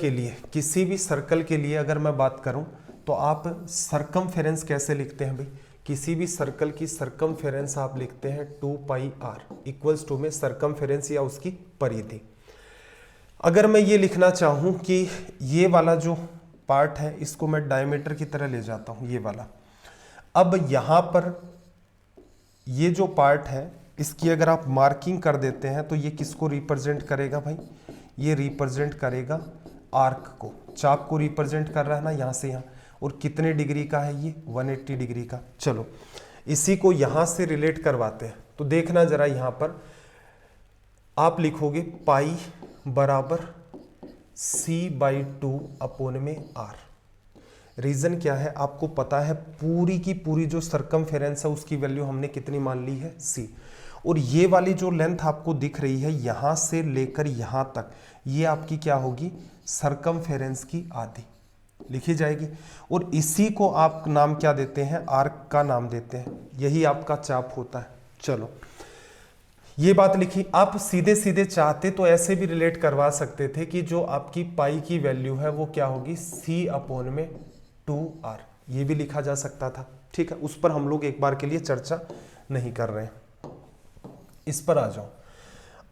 के लिए अगर मैं बात करूं तो आप सरकमफेरेंस कैसे लिखते हैं भाई, किसी भी सर्कल की सरकमफेरेंस आप लिखते हैं 2πr इक्वल्स टू में सरकमफेरेंस या उसकी परिधि। अगर मैं ये लिखना चाहूं कि ये वाला जो पार्ट है इसको मैं डायमीटर की तरह ले जाता हूं, ये वाला। अब यहां पर ये जो पार्ट है इसकी अगर आप मार्किंग कर देते हैं तो ये किसको रिप्रेजेंट करेगा भाई? ये रिप्रेजेंट करेगा आर्क को, चाप को रिप्रेजेंट कर रहा है ना यहां से यहां। और कितने डिग्री का है ये? 180 डिग्री का। चलो इसी को यहां से रिलेट करवाते हैं। तो देखना जरा, यहां पर आप लिखोगे पाई बराबर c/2 अपोन में r। रीजन क्या है? आपको पता है पूरी की पूरी जो सरकमफेरेंस है उसकी वैल्यू हमने कितनी मान ली है? c। और ये वाली जो लेंथ आपको दिख रही है यहां से लेकर यहां तक, ये आपकी क्या होगी? सरकमफेरेंस की आधी लिखी जाएगी। और इसी को आप नाम क्या देते हैं? आर्क का नाम देते हैं। यही आपका चाप होता है। चलो ये बात लिखी। आप सीधे सीधे चाहते तो ऐसे भी रिलेट करवा सकते थे कि जो आपकी पाई की वैल्यू है वो क्या होगी? c/2r। ये भी लिखा जा सकता था, ठीक है। उस पर हम लोग एक बार के लिए चर्चा नहीं कर रहे हैं। इस पर आ जाओ।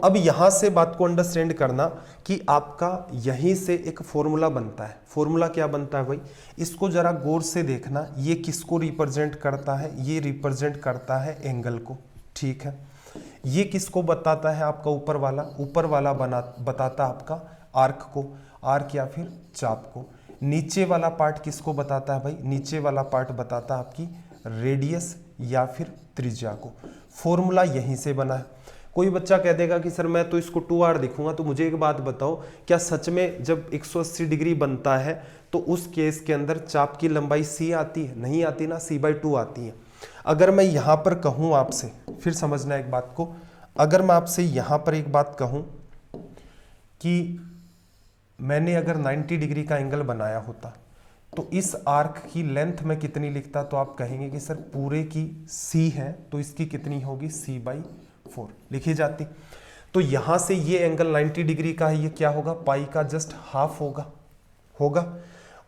अब यहां से बात को अंडरस्टैंड करना कि आपका यहीं से एक फॉर्मूला बनता है। फॉर्मूला क्या बनता है भाई? इसको जरा गौर से देखना। ये किसको रिप्रेजेंट करता है? ये रिप्रेजेंट करता है एंगल को, ठीक है। ये किसको बताता है? आपका ऊपर वाला, ऊपर वाला बताता आपका आर्क को, आर्क या फिर चाप को। नीचे वाला पार्ट किसको बताता है भाई? नीचे वाला पार्ट बताता है आपकी रेडियस या फिर त्रिज्या को। फॉर्मूला यहीं से बना है। कोई बच्चा कह देगा कि सर मैं तो इसको 2r लिखूंगा। तो मुझे एक बात बताओ, क्या सच में जब 180 डिग्री बनता है तो उस केस के अंदर चाप की लंबाई c आती है? नहीं आती ना, c/2 आती है। अगर मैं यहां पर कहूं आपसे, फिर समझना एक बात को, अगर मैं आपसे यहां पर एक बात कहूं कि मैंने अगर 90 डिग्री का एंगल बनाया होता तो इस आर्क की लेंथ में कितनी लिखता? तो आप कहेंगे कि सर पूरे की c है तो इसकी कितनी होगी? c/4 लिखी जाती। तो यहां से ये एंगल 90 डिग्री का है, ये क्या होगा? पाई का जस्ट हाफ होगा।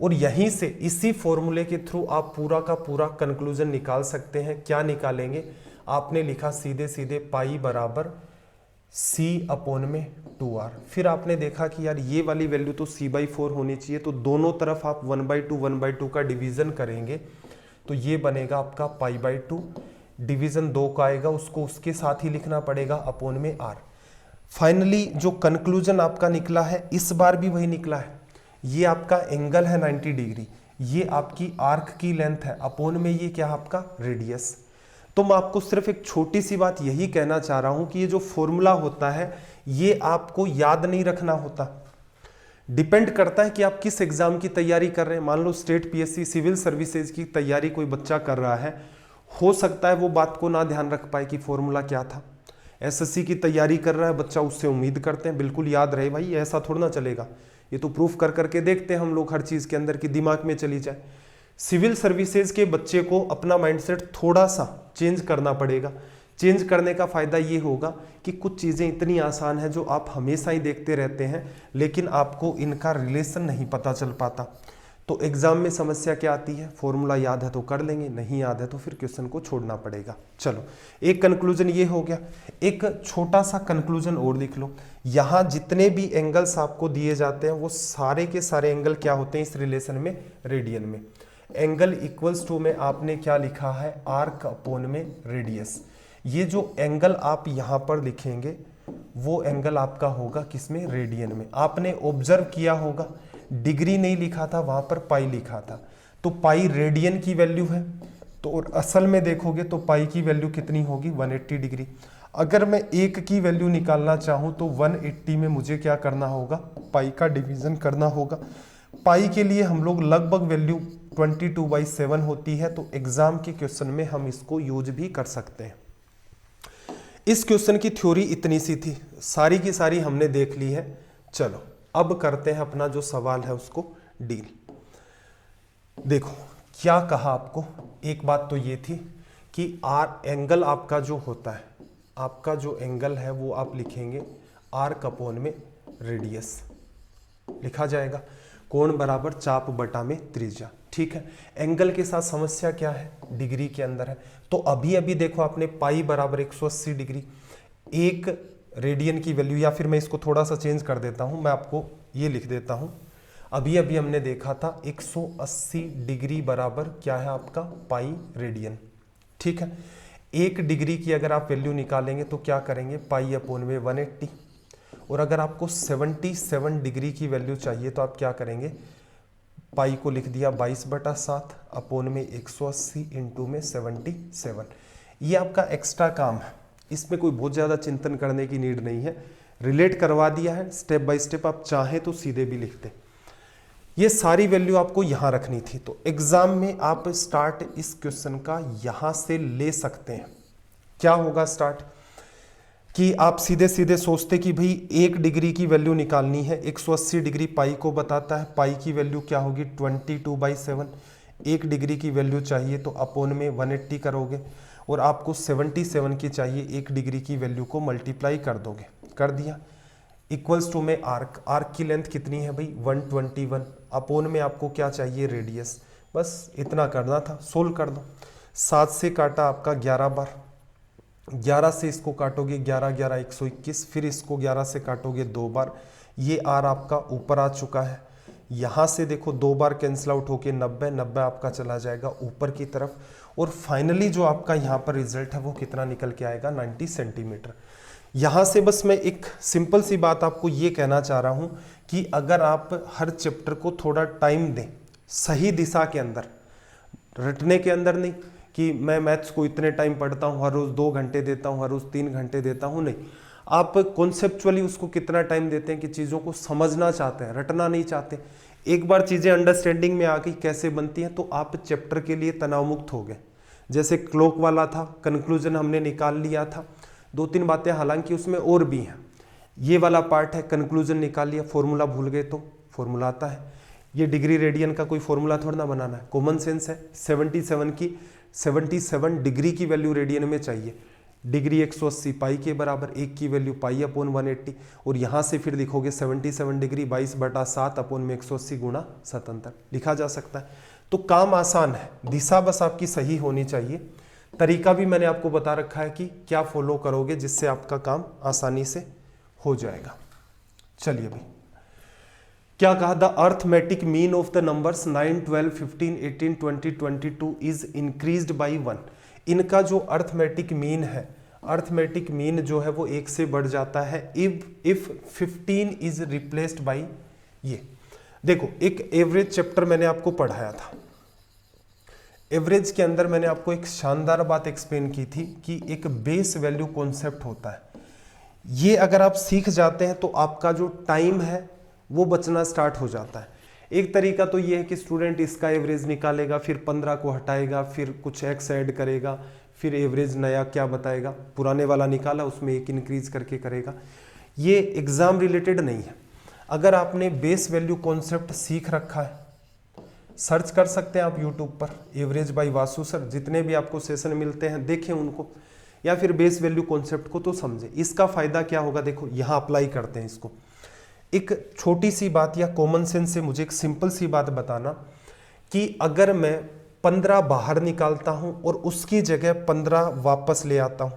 और यहीं से इसी फॉर्मूले के थ्रू आप पूरा का पूरा कंक्लूजन निकाल सकते हैं। क्या निकालेंगे? आपने लिखा सीधे सीधे पाई बराबर c/2r। फिर आपने देखा कि यार ये वाली वैल्यू तो c/4 होनी चाहिए, तो दोनों तरफ आप 1/2 का डिवीजन करेंगे तो ये बनेगा आपका पाई/2। डिवीजन 2 का आएगा, उसको उसके साथ ही लिखना पड़ेगा अपोन में r। फाइनली जो कंक्लूजन आपका निकला है इस बार भी वही निकला है। ये आपका एंगल है 90 डिग्री, ये आपकी आर्क की लेंथ है, अपोन में ये क्या आपका रेडियस। तो मैं आपको सिर्फ एक छोटी सी बात यही कहना चाह रहा हूं कि ये जो फॉर्मूला होता है ये आपको याद नहीं रखना होता। डिपेंड करता है कि आप किस एग्जाम की तैयारी कर रहे हैं। मान लो स्टेट पीएससी सिविल सर्विसेज की तैयारी कोई बच्चा कर रहा है, हो सकता है वो बात को ना ध्यान रख पाए कि फॉर्मूला क्या था। एसएससी की तैयारी कर रहा है बच्चा, उससे उम्मीद करते हैं बिल्कुल याद रहे। भाई ऐसा थोड़ा ना चलेगा, ये तो प्रूफ कर करके देखते हैं हम लोग हर चीज़ के अंदर की दिमाग में चली जाए। सिविल सर्विसेज के बच्चे को अपना माइंडसेट थोड़ा सा चेंज करना पड़ेगा। चेंज करने का फ़ायदा ये होगा कि कुछ चीज़ें इतनी आसान हैं जो आप हमेशा ही देखते रहते हैं, लेकिन आपको इनका रिलेशन नहीं पता चल पाता। तो एग्ज़ाम में समस्या क्या आती है? फॉर्मूला याद है तो कर लेंगे, नहीं याद है तो फिर क्वेश्चन को छोड़ना पड़ेगा। चलो एक कंक्लूजन ये हो गया। एक छोटा सा कंक्लूजन और लिख लो। यहाँ जितने भी एंगल्स आपको दिए जाते हैं वो सारे के सारे एंगल क्या होते हैं इस रिलेशन में? रेडियन में। एंगल इक्वल्स टू में आपने क्या लिखा है? आर्क अपोन में रेडियस। ये जो एंगल आप यहाँ पर लिखेंगे वो एंगल आपका होगा किसमें? रेडियन में। आपने ऑब्जर्व किया होगा डिग्री नहीं लिखा था, वहां पर पाई लिखा था। तो पाई रेडियन की वैल्यू है, तो और असल में देखोगे तो पाई की वैल्यू कितनी होगी? 180 डिग्री। अगर मैं एक की वैल्यू निकालना चाहूं तो 180 में मुझे क्या करना होगा? पाई का डिवीजन करना होगा। पाई के लिए हम लोग लगभग वैल्यू 22/7 होती है, तो एग्जाम के क्वेश्चन में हम इसको यूज भी कर सकते हैं। इस क्वेश्चन की थ्योरी इतनी सी थी, सारी की सारी हमने देख ली है। चलो अब करते हैं अपना जो सवाल है उसको डील। देखो क्या कहा आपको। एक बात तो ये थी कि एंगल आपका जो होता है, आपका जो एंगल है वो आप लिखेंगे आर्क अपोन में रेडियस लिखा जाएगा। कोण बराबर चाप बटा में त्रिज्या, ठीक है। एंगल के साथ समस्या क्या है? डिग्री के अंदर है। तो अभी अभी देखो आपने पाई बराबर 180 डिग्री, एक रेडियन की वैल्यू, या फिर मैं इसको थोड़ा सा चेंज कर देता हूँ, मैं आपको ये लिख देता हूँ। अभी अभी हमने देखा था 180 डिग्री बराबर क्या है आपका पाई रेडियन, ठीक है। 1 डिग्री की अगर आप वैल्यू निकालेंगे तो क्या करेंगे, पाई अपॉन में 180। और अगर आपको 77 डिग्री की वैल्यू चाहिए तो आप क्या करेंगे, पाई को लिख दिया 22/7 अपॉन में 180 इंटू में 77। ये आपका एक्स्ट्रा काम है, इसमें कोई बहुत ज़्यादा चिंतन करने की नीड नहीं है, रिलेट करवा दिया है स्टेप बाय स्टेप, आप चाहें तो सीधे भी लिखते। ये सारी वैल्यू आपको यहाँ रखनी थी, तो एग्जाम में आप स्टार्ट इस क्वेश्चन का यहाँ से ले सकते हैं। क्या होगा स्टार्ट, कि आप सीधे सीधे सोचते कि भाई 1 डिग्री की वैल्यू निकालनी है, 180 डिग्री पाई को बताता है, पाई की वैल्यू क्या होगी 22/7, 1 डिग्री की वैल्यू चाहिए तो अपॉन में 180 करोगे, और आपको 77 की चाहिए, 1 डिग्री की वैल्यू को मल्टीप्लाई कर दोगे, कर दिया, इक्वल्स टू में आर्क की लेंथ कितनी है भाई 121, अपॉन में आपको क्या चाहिए रेडियस, बस इतना करना था, सोल्व कर दो। 7 से काटा आपका 11 बार, 11 से इसको काटोगे 11 11 121, फिर इसको 11 से काटोगे 2 बार, ये आर आपका ऊपर आ चुका है। यहाँ से देखो 2 बार कैंसिल आउट होके 90 90 आपका चला जाएगा ऊपर की तरफ, और फाइनली जो आपका यहाँ पर रिजल्ट है वो कितना निकल के आएगा 90 सेंटीमीटर। यहाँ से बस मैं एक सिंपल सी बात आपको ये कहना चाह रहा हूँ कि अगर आप हर चैप्टर को थोड़ा टाइम दें, सही दिशा के अंदर, रटने के अंदर नहीं कि मैं मैथ्स को इतने टाइम पढ़ता हूँ, हर रोज़ 2 घंटे देता हूँ, हर रोज़ 3 घंटे देता हूँ, नहीं, आप कॉन्सेप्चुअली उसको कितना टाइम देते हैं कि चीज़ों को समझना चाहते हैं, रटना नहीं चाहते। एक बार चीज़ें अंडरस्टैंडिंग में आ गई कैसे बनती हैं तो आप चैप्टर के लिए तनाव मुक्त हो गए। जैसे क्लॉक वाला था, कंक्लूजन हमने निकाल लिया था, 2-3 बातें हालांकि उसमें और भी हैं, ये वाला पार्ट है, कंक्लूजन निकाल लिया, फॉर्मूला भूल गए तो फॉर्मूला आता है। ये डिग्री रेडियन का कोई फॉर्मूला थोड़ा ना बनाना है, कॉमन सेंस है। 77 डिग्री की वैल्यू रेडियन में चाहिए, डिग्री 180 पाई के बराबर, 1 की वैल्यू पाई अपॉन 180, और यहाँ से फिर लिखोगे 77 डिग्री 22/7 अपॉन में 180 गुणा 77 लिखा जा सकता है। तो काम आसान है, दिशा बस आपकी सही होनी चाहिए। तरीका भी मैंने आपको बता रखा है कि क्या फॉलो करोगे जिससे आपका काम आसानी से हो जाएगा। चलिए भाई, क्या कहा, the arithmetic mean of the numbers 9 12 15 18 20 22 is increased by 1। इनका जो अर्थमेटिक मीन है, अर्थमेटिक मीन जो है वो 1 से बढ़ जाता है इफ 15 इज रिप्लेस्ड बाई ये। देखो, एक एवरेज चैप्टर मैंने आपको पढ़ाया था, एवरेज के अंदर मैंने आपको एक शानदार बात एक्सप्लेन की थी कि एक बेस वैल्यू कॉन्सेप्ट होता है। ये अगर आप सीख जाते हैं तो आपका जो टाइम है वो बचना स्टार्ट हो जाता है। एक तरीका तो ये है कि स्टूडेंट इसका एवरेज निकालेगा, फिर 15 को हटाएगा, फिर कुछ एक्स ऐड करेगा, फिर एवरेज नया क्या बताएगा, पुराने वाला निकाला उसमें 1 इंक्रीज करके करेगा। ये एग्जाम रिलेटेड नहीं है। अगर आपने बेस वैल्यू कॉन्सेप्ट सीख रखा है, सर्च कर सकते हैं आप यूट्यूब पर, एवरेज बाय वासु सर, जितने भी आपको सेशन मिलते हैं देखें उनको, या फिर बेस वैल्यू कॉन्सेप्ट को तो समझें। इसका फायदा क्या होगा, देखो यहाँ अप्लाई करते हैं इसको। एक छोटी सी बात या कॉमन सेंस से मुझे एक सिंपल सी बात बताना कि अगर मैं 15 बाहर निकालता हूं और उसकी जगह 15 वापस ले आता हूं,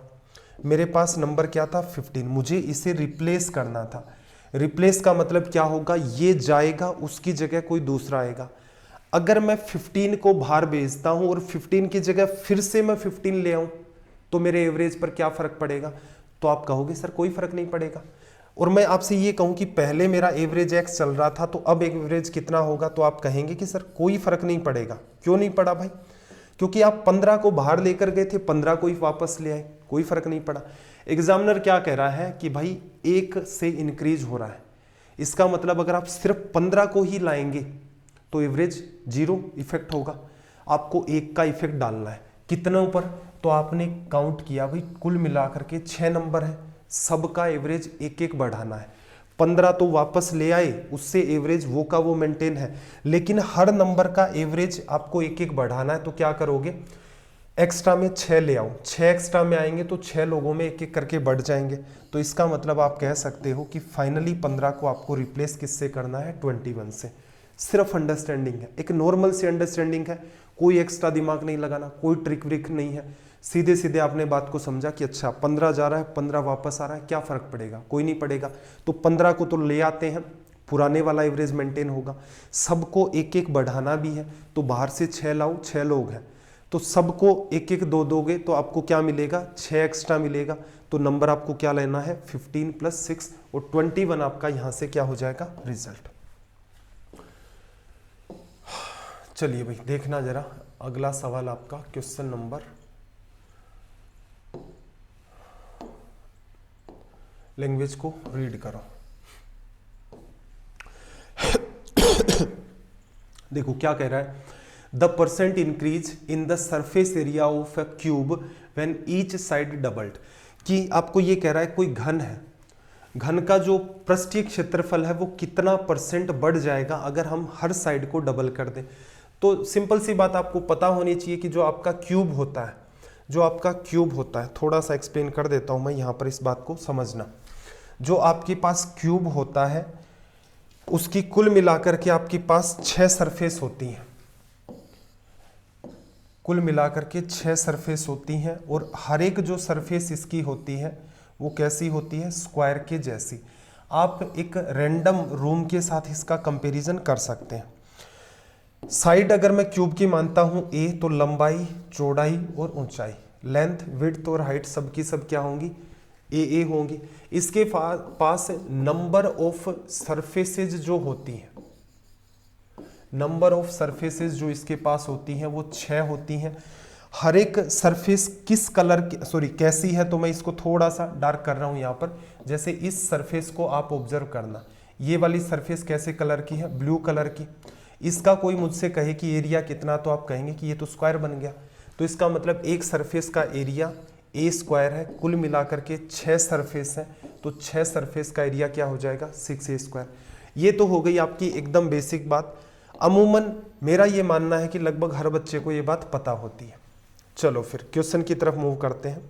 मेरे पास नंबर क्या था 15, मुझे इसे रिप्लेस करना था। रिप्लेस का मतलब क्या होगा, ये जाएगा उसकी जगह कोई दूसरा आएगा। अगर मैं 15 को बाहर भेजता हूं और 15 की जगह फिर से मैं 15 ले आऊं तो मेरे एवरेज पर क्या फर्क पड़ेगा, तो आप कहोगे सर कोई फर्क नहीं पड़ेगा। और मैं आपसे ये कहूं कि पहले मेरा एवरेज एक्स चल रहा था तो अब एवरेज कितना होगा, तो आप कहेंगे कि सर कोई फर्क नहीं पड़ेगा। क्यों नहीं पड़ा भाई, क्योंकि आप 15 को बाहर लेकर गए थे, 15 को ही वापस ले आए, कोई फर्क नहीं पड़ा। एग्जामिनर क्या कह रहा है कि भाई 1 से इंक्रीज हो रहा है, इसका मतलब अगर आप सिर्फ 15 को ही लाएंगे तो एवरेज 0 इफेक्ट होगा, आपको 1 का इफेक्ट डालना है। कितना ऊपर, तो आपने काउंट किया भाई कुल मिलाकर के 6 नंबर है, सबका एवरेज 1-1 बढ़ाना है। 15 तो वापस ले आए, उससे एवरेज वो का वो मेंटेन है, लेकिन हर नंबर का एवरेज आपको 1-1 बढ़ाना है। तो क्या करोगे, एक्स्ट्रा में 6 ले आओ, 6 एक्स्ट्रा में आएंगे तो 6 लोगों में 1-1 करके बढ़ जाएंगे। तो इसका मतलब आप कह सकते हो कि फाइनली 15 को आपको रिप्लेस किससे करना है, 21 से। सिर्फ अंडरस्टैंडिंग है, एक नॉर्मल सी अंडरस्टैंडिंग है, कोई एक्स्ट्रा दिमाग नहीं लगाना, कोई ट्रिक व्रिक नहीं है, सीधे सीधे आपने बात को समझा कि अच्छा 15 जा रहा है, 15 वापस आ रहा है, क्या फर्क पड़ेगा, कोई नहीं पड़ेगा। तो 15 को तो ले आते हैं, पुराने वाला एवरेज मेंटेन होगा। सबको एक एक बढ़ाना भी है, तो बाहर से 6 लाओ, 6 लोग हैं तो सबको एक एक दो दोगे तो आपको क्या मिलेगा, 6 एक्स्ट्रा मिलेगा। तो नंबर आपको क्या लेना है, 15 + 6 और 21 आपका यहां से क्या हो जाएगा, रिजल्ट। चलिए भाई देखना जरा अगला सवाल आपका, क्वेश्चन नंबर, लैंग्वेज को रीड करो। देखो क्या कह रहा है, the percent increase in the surface area of a cube when each side doubled. कि आपको ये कह रहा है कोई घन है, घन का जो पृष्ठीय क्षेत्रफल है वो कितना % बढ़ जाएगा अगर हम हर साइड को डबल कर दें। तो सिंपल सी बात आपको पता होनी चाहिए कि जो आपका क्यूब होता है, जो आपका क्यूब होता है, थोड़ा सा एक्सप्लेन कर देता हूं मैं यहाँ पर, इस बात को समझना। जो आपके पास क्यूब होता है उसकी कुल मिलाकर के आपके पास 6 सरफेस होती हैं, कुल मिलाकर के 6 सरफेस होती हैं और हर एक जो सरफेस इसकी होती है वो कैसी होती है, स्क्वायर के जैसी। आप एक रैंडम रूम के साथ इसका कंपैरिजन कर सकते हैं। साइड अगर मैं क्यूब की मानता हूं ए, तो लंबाई, चौड़ाई और ऊंचाई, लेंथ, विड्थ और हाइट सब की सब क्या होंगी, ए होंगी। इसके पास नंबर ऑफ सरफेसेज जो होती हैं, नंबर ऑफ सरफेसेज जो इसके पास होती हैं वो 6 होती हैं। हर एक सरफेस किस कलर की, सॉरी कैसी है, तो मैं इसको थोड़ा सा डार्क कर रहा हूं यहाँ पर। जैसे इस सरफेस को आप ऑब्जर्व करना, ये वाली सरफेस कैसे कलर की है, ब्लू कलर की। इसका कोई मुझसे कहे कि एरिया कितना, तो आप कहेंगे कि ये तो स्क्वायर बन गया। तो इसका मतलब एक सरफेस का एरिया ए स्क्वायर है, कुल मिलाकर के 6 सरफेस है, तो 6 सरफेस का एरिया क्या हो जाएगा, 6a स्क्वायर। ये तो हो गई आपकी एकदम बेसिक बात। अमूमन मेरा ये मानना है कि लगभग हर बच्चे को ये बात पता होती है। चलो फिर क्वेश्चन की तरफ मूव करते हैं।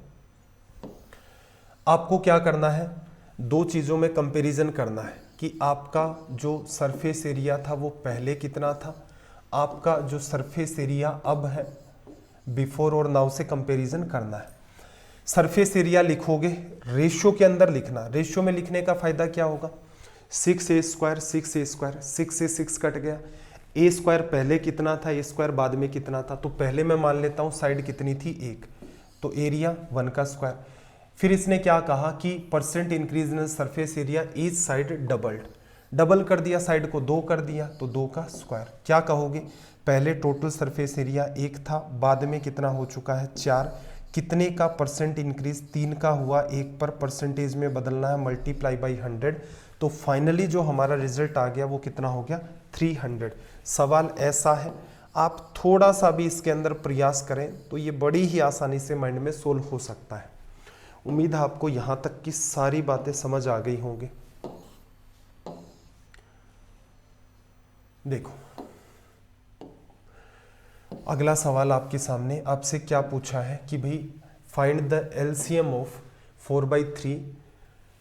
आपको क्या करना है, 2 चीज़ों में कंपैरिजन करना है कि आपका जो सरफेस एरिया था वो पहले कितना था, आपका जो सरफेस एरिया अब है, बिफोर और नाउ से कंपैरिजन करना है। सरफेस एरिया लिखोगे, रेशियो के अंदर लिखना। रेशियो में लिखने का फायदा क्या होगा, 6a स्क्वायर, 6a स्क्वायर, 6 से 6 कट गया। ए स्क्वायर पहले कितना था, ए स्क्वायर बाद में कितना था, तो पहले मैं मान लेता हूं साइड कितनी थी, 1, तो एरिया 1 का स्क्वायर। फिर इसने क्या कहा कि % increase in surface area each side doubled, double कर दिया, साइड को 2 कर दिया, तो 2 का स्क्वायर। क्या कहोगे, पहले टोटल सरफेस एरिया 1 था, बाद में कितना हो चुका है, 4, कितने का % इंक्रीज, 3 का हुआ, 1 पर परसेंटेज में बदलना है, मल्टीप्लाई बाई 100, तो फाइनली जो हमारा रिजल्ट आ गया वो कितना हो गया, 300। सवाल ऐसा है, आप थोड़ा सा भी इसके अंदर प्रयास करें तो ये बड़ी ही आसानी से माइंड में सोल्व हो सकता है। उम्मीद है आपको यहां तक की सारी बातें समझ आ गई होंगी। देखो अगला सवाल आपके सामने, आपसे क्या पूछा है कि भाई find the LCM of 4/3,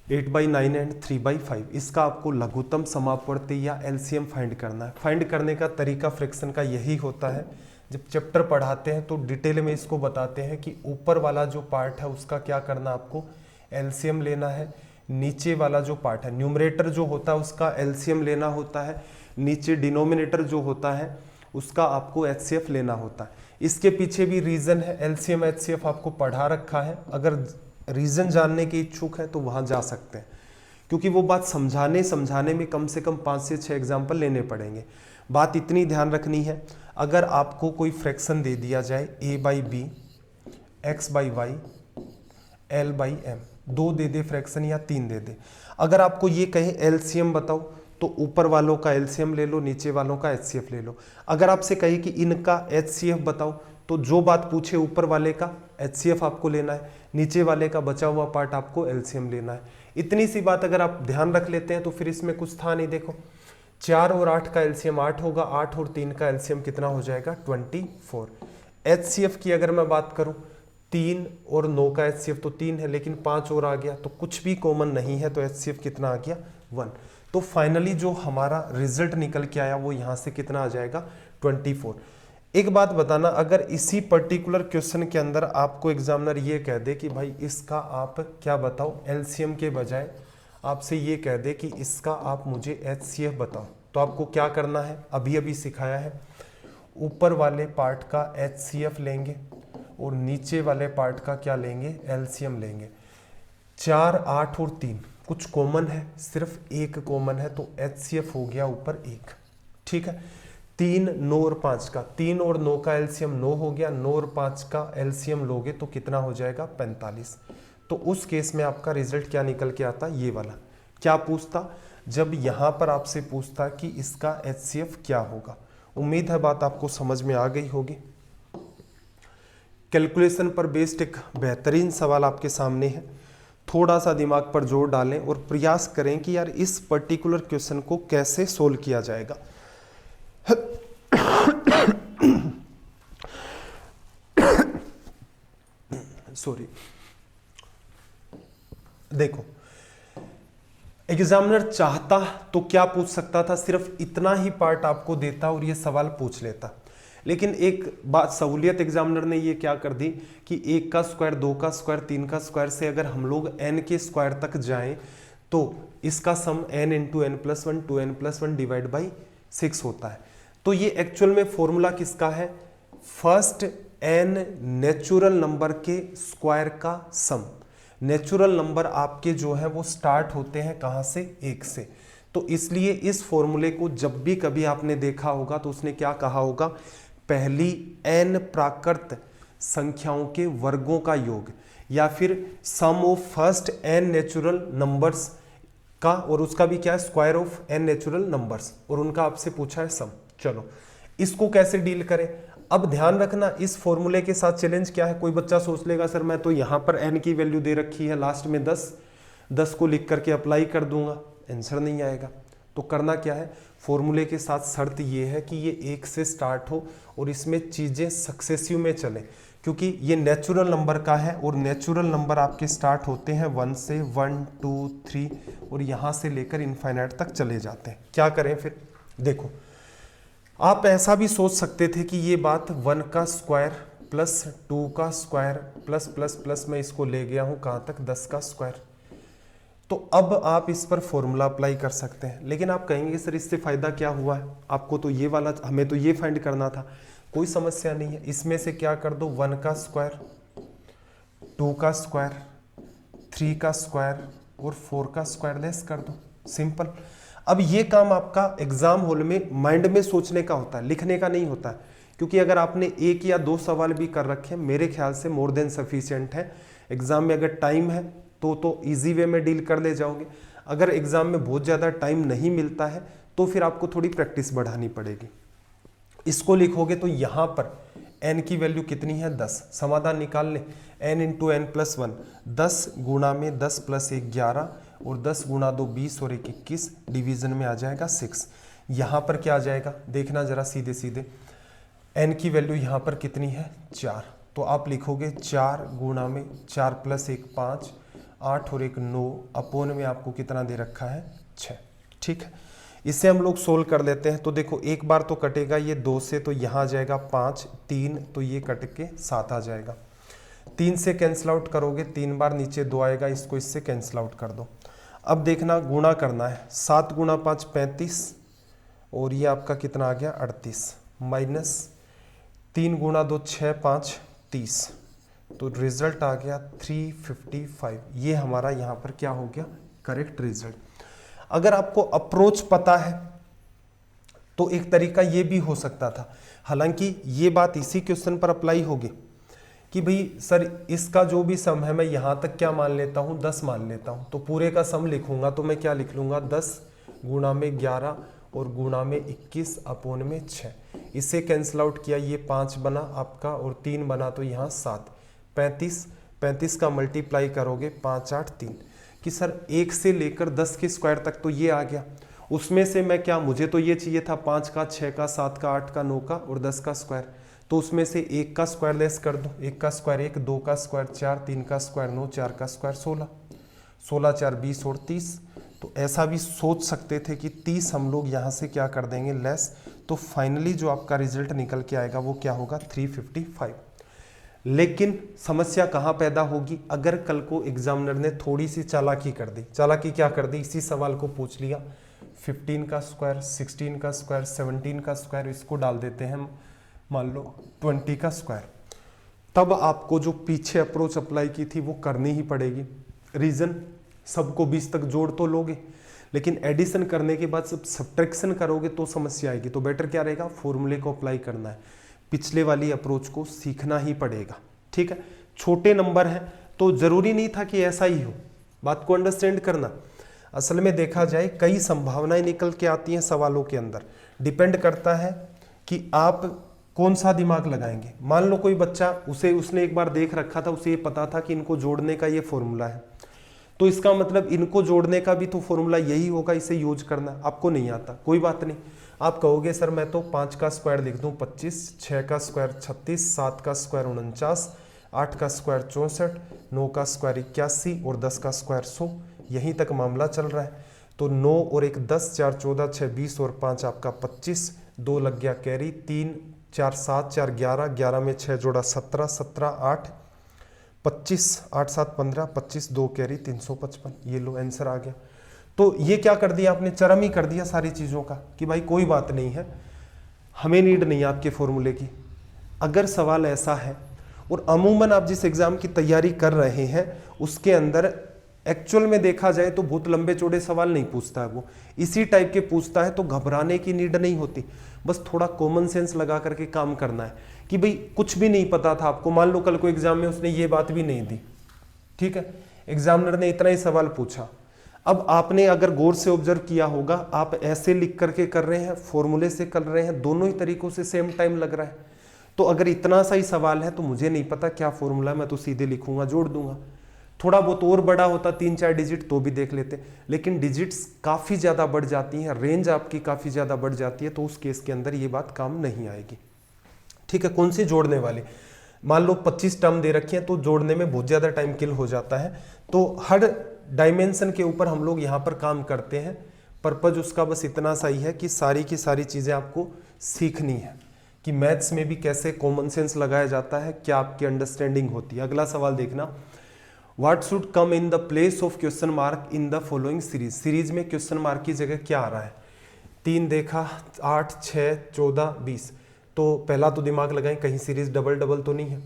8/9 and 3/5। इसका आपको लघुत्तम समापवर्ती या एलसीएम फाइंड करना है। फाइंड करने का तरीका फ्रैक्शन का यही होता है, जब चैप्टर पढ़ाते हैं तो डिटेल में इसको बताते हैं कि ऊपर वाला जो पार्ट है उसका क्या करना, आपको एलसीएम लेना है। नीचे वाला जो पार्ट है, न्यूमरेटर जो होता है उसका एलसीएम लेना होता है, नीचे डिनोमिनेटर जो होता है उसका आपको एचसीएफ लेना होता है। इसके पीछे भी रीजन है, एलसीएम एचसीएफ आपको पढ़ा रखा है, अगर रीजन जानने के इच्छुक है तो वहां जा सकते हैं, क्योंकि वो बात समझाने में कम से कम 5 से 6 एग्जाम्पल लेने पड़ेंगे। बात इतनी ध्यान रखनी है, अगर आपको कोई फ्रैक्शन दे दिया जाए a/b, x/y, l/m, 2 दे दे फ्रैक्शन या 3 दे दे, अगर आपको ये कहे एलसीएम बताओ तो ऊपर वालों का एलसीएम ले लो, नीचे वालों का एचसीएफ ले लो। अगर आपसे कहे कि इनका एचसीएफ बताओ तो जो बात पूछे ऊपर वाले का एचसीएफ आपको लेना है, नीचे वाले का बचा हुआ पार्ट आपको एलसीएम लेना है। इतनी सी बात अगर आप ध्यान रख लेते हैं तो फिर इसमें कुछ था नहीं। देखो 4 और 8 का एलसीएम 8 होगा, 8 और 3 का एलसीएम कितना हो जाएगा, 24। एचसीएफ की अगर मैं बात करूं, 3 और 9 का एचसीएफ तो 3 है, लेकिन 5 और आ गया तो कुछ भी कॉमन नहीं है, तो एचसीएफ कितना आ गया, 1। तो फाइनली जो हमारा रिजल्ट निकल के आया वो यहाँ से कितना आ जाएगा, 24। एक बात बताना, अगर इसी पर्टिकुलर क्वेश्चन के अंदर आपको एग्जामिनर ये कह दे कि भाई इसका आप क्या बताओ एलसीएम के बजाय आपसे ये कह दे कि इसका आप मुझे एचसीएफ बताओ, तो आपको क्या करना है, अभी अभी सिखाया है, ऊपर वाले पार्ट का एचसीएफ लेंगे और नीचे वाले पार्ट का क्या लेंगे, एलसीएम लेंगे। 4, 8 और 3 कुछ कॉमन है, सिर्फ एक कॉमन है, तो एचसीएफ हो गया ऊपर 1, ठीक है। 3, 9 और 5 का, 3 और 9 का एलसीएम 9 हो गया, 9 और 5 का एलसीएम लोगे तो कितना हो जाएगा, 45। तो उस केस में आपका रिजल्ट क्या निकल के आता, ये वाला। क्या पूछता, जब यहाँ पर आपसे पूछता कि इसका एचसीएफ क्या होगा। उम्मीद है बात आपको समझ में आ गई होगी। कैलकुलेशन पर बेस्ड एक बेहतरीन सवाल आपके सामने है। थोड़ा सा दिमाग पर जोर डालें और प्रयास करें कि यार इस पर्टिकुलर क्वेश्चन को कैसे सोल्व किया जाएगा। सॉरी, देखो एग्जामिनर चाहता तो क्या पूछ सकता था, सिर्फ इतना ही पार्ट आपको देता और ये सवाल पूछ लेता। लेकिन एक बात सहूलियत एग्जामिनर ने ये क्या कर दी कि 1 का स्क्वायर, 2 का स्क्वायर, 3 का स्क्वायर से अगर हम लोग n के स्क्वायर तक जाएं तो इसका सम n into n plus 1 2n plus 1 divide by 6 होता है। तो ये एक्चुअल में फॉर्मूला किसका है, फर्स्ट n नेचुरल नंबर के स्क्वायर का सम। नेचुरल नंबर आपके जो है वो स्टार्ट होते हैं कहाँ से, 1 से। तो इसलिए इस फॉर्मूले को जब भी कभी आपने देखा होगा तो उसने क्या कहा होगा, पहली n प्राकृत संख्याओं के वर्गों का योग, या फिर sum of first n natural numbers का, और उसका भी क्या है, square of n natural numbers, और उनका आपसे पूछा है सम। चलो इसको कैसे डील करें। अब ध्यान रखना इस फॉर्मूले के साथ चैलेंज क्या है। कोई बच्चा सोच लेगा सर मैं तो यहाँ पर n की वैल्यू दे रखी है, लास्ट में 10 को लिख करके अप्लाई कर दूंगा, आंसर नहीं आएगा। तो करना क्या है, फॉर्मूले के साथ शर्त ये है कि ये 1 से स्टार्ट हो और इसमें चीज़ें सक्सेसिव में चलें, क्योंकि ये नेचुरल नंबर का है और नेचुरल नंबर आपके स्टार्ट होते हैं 1 से, 1 2 3 और यहाँ से लेकर इनफाइनाइट तक चले जाते हैं। क्या करें फिर, देखो आप ऐसा भी सोच सकते थे कि ये बात 1 का स्क्वायर प्लस 2 का स्क्वायर प्लस प्लस प्लस मैं इसको ले गया हूँ कहाँ तक, 10 का स्क्वायर। तो अब आप इस पर फॉर्मूला अप्लाई कर सकते हैं। लेकिन आप कहेंगे सर इससे फ़ायदा क्या हुआ है, आपको तो ये वाला, हमें तो ये फाइंड करना था। कोई समस्या नहीं है, इसमें से क्या कर दो, 1 का स्क्वायर, 2 का स्क्वायर, 3 का स्क्वायर और 4 का स्क्वायर लेस कर दो, सिंपल। अब ये काम आपका एग्जाम हॉल में माइंड में सोचने का होता है, लिखने का नहीं होता है, क्योंकि अगर आपने 1 या 2 सवाल भी कर रखे हैं मेरे ख्याल से मोर देन सफिशिएंट है। एग्जाम में अगर टाइम है तो इजी वे में डील कर ले जाओगे। अगर एग्जाम में बहुत ज़्यादा टाइम नहीं मिलता है तो फिर आपको थोड़ी प्रैक्टिस बढ़ानी पड़ेगी। इसको लिखोगे तो यहाँ पर n की वैल्यू कितनी है, 10। समाधान निकाल ले, n इंटू n प्लस 1, 10 गुणा में 10 प्लस 1 11 और 10 गुणा 2 20 और 1 21, डिवीजन में आ जाएगा 6। यहाँ पर क्या आ जाएगा, देखना जरा सीधे सीधे, n की वैल्यू यहाँ पर कितनी है, 4। तो आप लिखोगे 4 गुणा में 4 प्लस 1 5, 8 और 1 9, अपोन में आपको कितना दे रखा है, 6। ठीक है, इसे हम लोग सोल्व कर लेते हैं। तो देखो एक बार तो कटेगा ये 2 से, तो यहाँ आ जाएगा 5, 3 तो ये कट के 7 आ जाएगा। 3 से कैंसिल आउट करोगे, 3 बार नीचे 2 आएगा, इसको इससे कैंसिल आउट कर दो। अब देखना गुणा करना है, 7 गुणा 5 35 और ये आपका कितना आ गया 38, माइनस 3 गुणा 2 6 5 30, तो रिजल्ट आ गया 355। ये हमारा यहाँ पर क्या हो गया, करेक्ट रिजल्ट। अगर आपको अप्रोच पता है तो एक तरीका ये भी हो सकता था, हालांकि ये बात इसी क्वेश्चन पर अप्लाई होगी कि भाई सर इसका जो भी सम है मैं यहाँ तक क्या मान लेता हूँ, 10 मान लेता हूँ। तो पूरे का सम लिखूंगा तो मैं क्या लिख लूँगा, 10 गुणा में 11 और गुणा में 21 अपोन में 6। इसे कैंसिल आउट किया, ये 5 बना आपका और 3 बना तो यहाँ 7, 35 का मल्टीप्लाई करोगे 5 8 3, कि सर 1 से लेकर 10 के स्क्वायर तक तो ये आ गया। उसमें से मैं क्या, मुझे तो ये चाहिए था 5 का 6 का 7 का 8 का 9 का और 10 का स्क्वायर। तो उसमें से 1 का स्क्वायर लेस कर दो, 1 का स्क्वायर 1, 2 का स्क्वायर 4, 3 का स्क्वायर 9, 4 का स्क्वायर 16, 16 4 20 और 30, तो ऐसा भी सोच सकते थे कि 30 हम लोग यहाँ से क्या कर देंगे लेस, तो फाइनली जो आपका रिजल्ट निकल के आएगा वो क्या होगा 355। लेकिन समस्या कहाँ पैदा होगी, अगर कल को एग्जामिनर ने थोड़ी सी चालाकी कर दी। चालाकी क्या कर दी, इसी सवाल को पूछ लिया 15 का स्क्वायर, 16 का स्क्वायर, 17 का स्क्वायर, इसको डाल देते हैं हम मान लो 20 का स्क्वायर, तब आपको जो पीछे अप्रोच अप्लाई की थी वो करनी ही पड़ेगी। रीजन, सबको 20 तक जोड़ तो लोगे, लेकिन एडिशन करने के बाद सब सब्ट्रैक्शन करोगे तो समस्या आएगी। तो बेटर क्या रहेगा, फॉर्मूले को अप्लाई करना है, पिछले वाली अप्रोच को सीखना ही पड़ेगा। ठीक है, छोटे नंबर हैं तो जरूरी नहीं था कि ऐसा ही हो, बात को अंडरस्टैंड करना। असल में देखा जाए कई संभावनाएं निकल के आती हैं सवालों के अंदर, डिपेंड करता है कि आप कौन सा दिमाग लगाएंगे। मान लो कोई बच्चा उसने एक बार देख रखा था, उसे ये पता था कि इनको जोड़ने का ये फॉर्मूला है, तो इसका मतलब इनको जोड़ने का भी तो फॉर्मूला यही होगा, इसे यूज करना। आपको नहीं आता, कोई बात नहीं, आप कहोगे सर मैं तो 5 का स्क्वायर लिख दूं 25, 6 का स्क्वायर 36, 7 का स्क्वायर 49, 8 का स्क्वायर 64, 9 का स्क्वायर 81 और 10 का स्क्वायर 100, यहीं तक मामला चल रहा है। तो 9 और 1 10, 4 14, 6 20 और 5 आपका 25, 2 लग गया कैरी, 3 4 7 4 11, 11 में 6 जोड़ा 17, 17 8 25, 8 7 15, 25 2 कैरी 355, ये लो आंसर आ गया। तो ये क्या कर दिया आपने, चरम ही कर दिया सारी चीज़ों का कि भाई कोई बात नहीं है, हमें नीड नहीं है आपके फॉर्मूले की। अगर सवाल ऐसा है, और अमूमन आप जिस एग्ज़ाम की तैयारी कर रहे हैं उसके अंदर एक्चुअल में देखा जाए तो बहुत लंबे चौड़े सवाल नहीं पूछता है वो, इसी टाइप के पूछता है, तो घबराने की नीड नहीं होती। बस थोड़ा कॉमन सेंस लगा करके काम करना है कि भाई कुछ भी नहीं पता था आपको, मान लो कल को एग्जाम में उसने ये बात भी नहीं दी, ठीक है, एग्जामिनर ने इतना ही सवाल पूछा, अब आपने अगर गौर से ऑब्जर्व किया होगा, आप ऐसे लिख करके कर रहे हैं, फॉर्मूले से कर रहे हैं, दोनों ही तरीकों से सेम टाइम लग रहा है। तो अगर इतना सा ही सवाल है तो मुझे नहीं पता क्या फॉर्मूला है, मैं तो सीधे लिखूंगा, जोड़ दूंगा। थोड़ा बहुत और बड़ा होता 3-4 डिजिट तो भी देख लेते, लेकिन डिजिट्स काफ़ी ज़्यादा बढ़ जाती हैं, रेंज आपकी काफ़ी ज़्यादा बढ़ जाती है, तो उस केस के अंदर ये बात काम नहीं आएगी। ठीक है, कौन सी जोड़ने वाली, मान लो 25 टर्म दे रखी है तो जोड़ने में बहुत ज़्यादा टाइम किल हो जाता है। तो हर डायमेंशन के ऊपर हम लोग यहाँ पर काम करते हैं, पर्पज उसका बस इतना सा ही है कि सारी की सारी चीज़ें आपको सीखनी है कि मैथ्स में भी कैसे कॉमन सेंस लगाया जाता है, क्या आपकी अंडरस्टैंडिंग होती है। अगला सवाल देखना, what should come in the place of question mark in the following series. Series में क्वेश्चन मार्क की जगह क्या आ रहा है, 3 देखा, 8 6 14 20, तो पहला तो दिमाग लगाएं कहीं सीरीज डबल डबल तो नहीं है।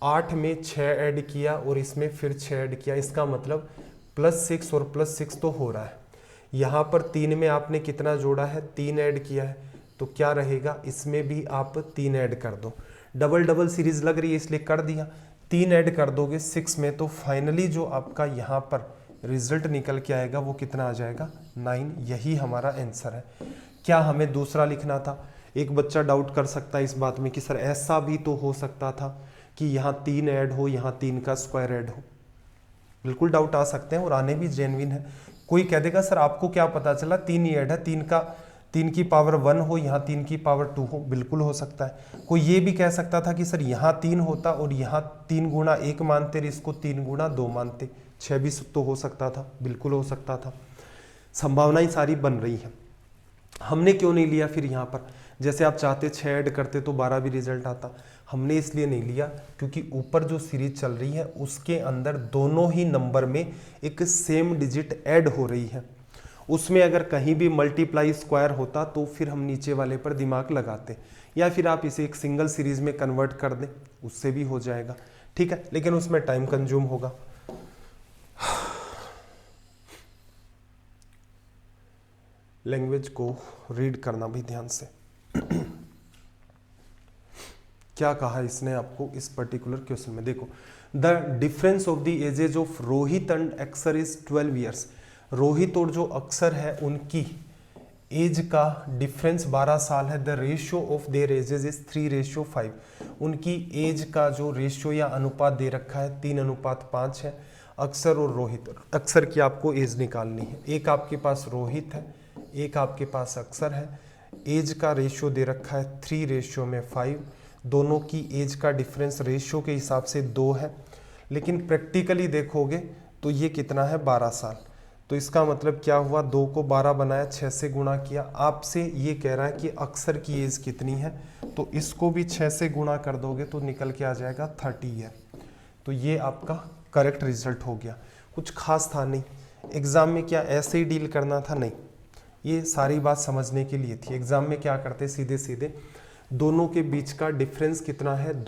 8 में 6 ऐड किया और इसमें फिर 6 ऐड किया, इसका मतलब +6 और +6 तो हो रहा है। यहाँ पर 3 में आपने कितना जोड़ा है, 3 ऐड किया है, तो क्या रहेगा, इसमें भी आप 3 ऐड कर दो। डबल डबल सीरीज लग रही है इसलिए कर दिया, 3 ऐड कर दोगे 6 में, तो फाइनली जो आपका यहाँ पर रिजल्ट निकल के आएगा वो कितना आ जाएगा, 9। यही हमारा आंसर है। क्या हमें दूसरा लिखना था। एक बच्चा डाउट कर सकता है इस बात में कि सर ऐसा भी तो हो सकता था कि यहाँ 3 ऐड हो, यहाँ 3 का स्क्वायर ऐड हो। बिल्कुल डाउट आ सकते हैं और आने भी जेन्युइन है। कोई कह देगा सर आपको क्या पता चला 3 ही ऐड है, 3 की पावर 1 हो, यहाँ 3 की पावर 2 हो, बिल्कुल हो सकता है। कोई ये भी कह सकता था कि सर यहाँ 3 होता और यहाँ 3 गुणा 1 मानते, इसको 3 गुणा 2 मानते, 6 भी तो हो सकता था, बिल्कुल हो सकता था। संभावनाएं सारी बन रही हैं। हमने क्यों नहीं लिया फिर यहाँ पर, जैसे आप चाहते 6 ऐड करते तो 12 भी रिजल्ट आता, हमने इसलिए नहीं लिया क्योंकि ऊपर जो सीरीज चल रही है उसके अंदर दोनों ही नंबर में एक सेम डिजिट ऐड हो रही है। उसमें अगर कहीं भी मल्टीप्लाई स्क्वायर होता तो फिर हम नीचे वाले पर दिमाग लगाते, या फिर आप इसे एक सिंगल सीरीज में कन्वर्ट कर दें, उससे भी हो जाएगा। ठीक है, लेकिन उसमें टाइम कंज्यूम होगा। लैंग्वेज को रीड करना भी ध्यान से। क्या कहा इसने आपको इस पर्टिकुलर क्वेश्चन में, देखो, the difference of the edges of Rohit and अक्षर इज 12 ईयर्स। रोहित और जो अक्षर है उनकी एज का डिफरेंस 12 साल है। The ratio of their edges is 3:5। उनकी एज का जो रेशियो या अनुपात दे रखा है 3:5 है। अक्षर और रोहित, अक्षर की आपको एज निकालनी है, एक आपके पास रोहित है, एक आपके पास अक्षर है। एज का रेशियो दे रखा है 3:5। दोनों की एज का डिफरेंस रेशियो के हिसाब से 2 है, लेकिन प्रैक्टिकली देखोगे तो ये कितना है, 12 साल। तो इसका मतलब क्या हुआ, 2 को 12 बनाया, 6 से गुणा किया। आपसे ये कह रहा है कि अक्षर की एज कितनी है, तो इसको भी 6 से गुणा कर दोगे तो निकल के आ जाएगा 30 ईयर। तो ये आपका करेक्ट रिजल्ट हो गया। कुछ खास था नहीं, एग्ज़ाम में क्या ऐसे ही डील करना था, नहीं, ये सारी बात समझने के लिए थी। एग्ज़ाम में क्या करते, सीधे सीधे दोनों के बीच का डिफरेंस कितना है,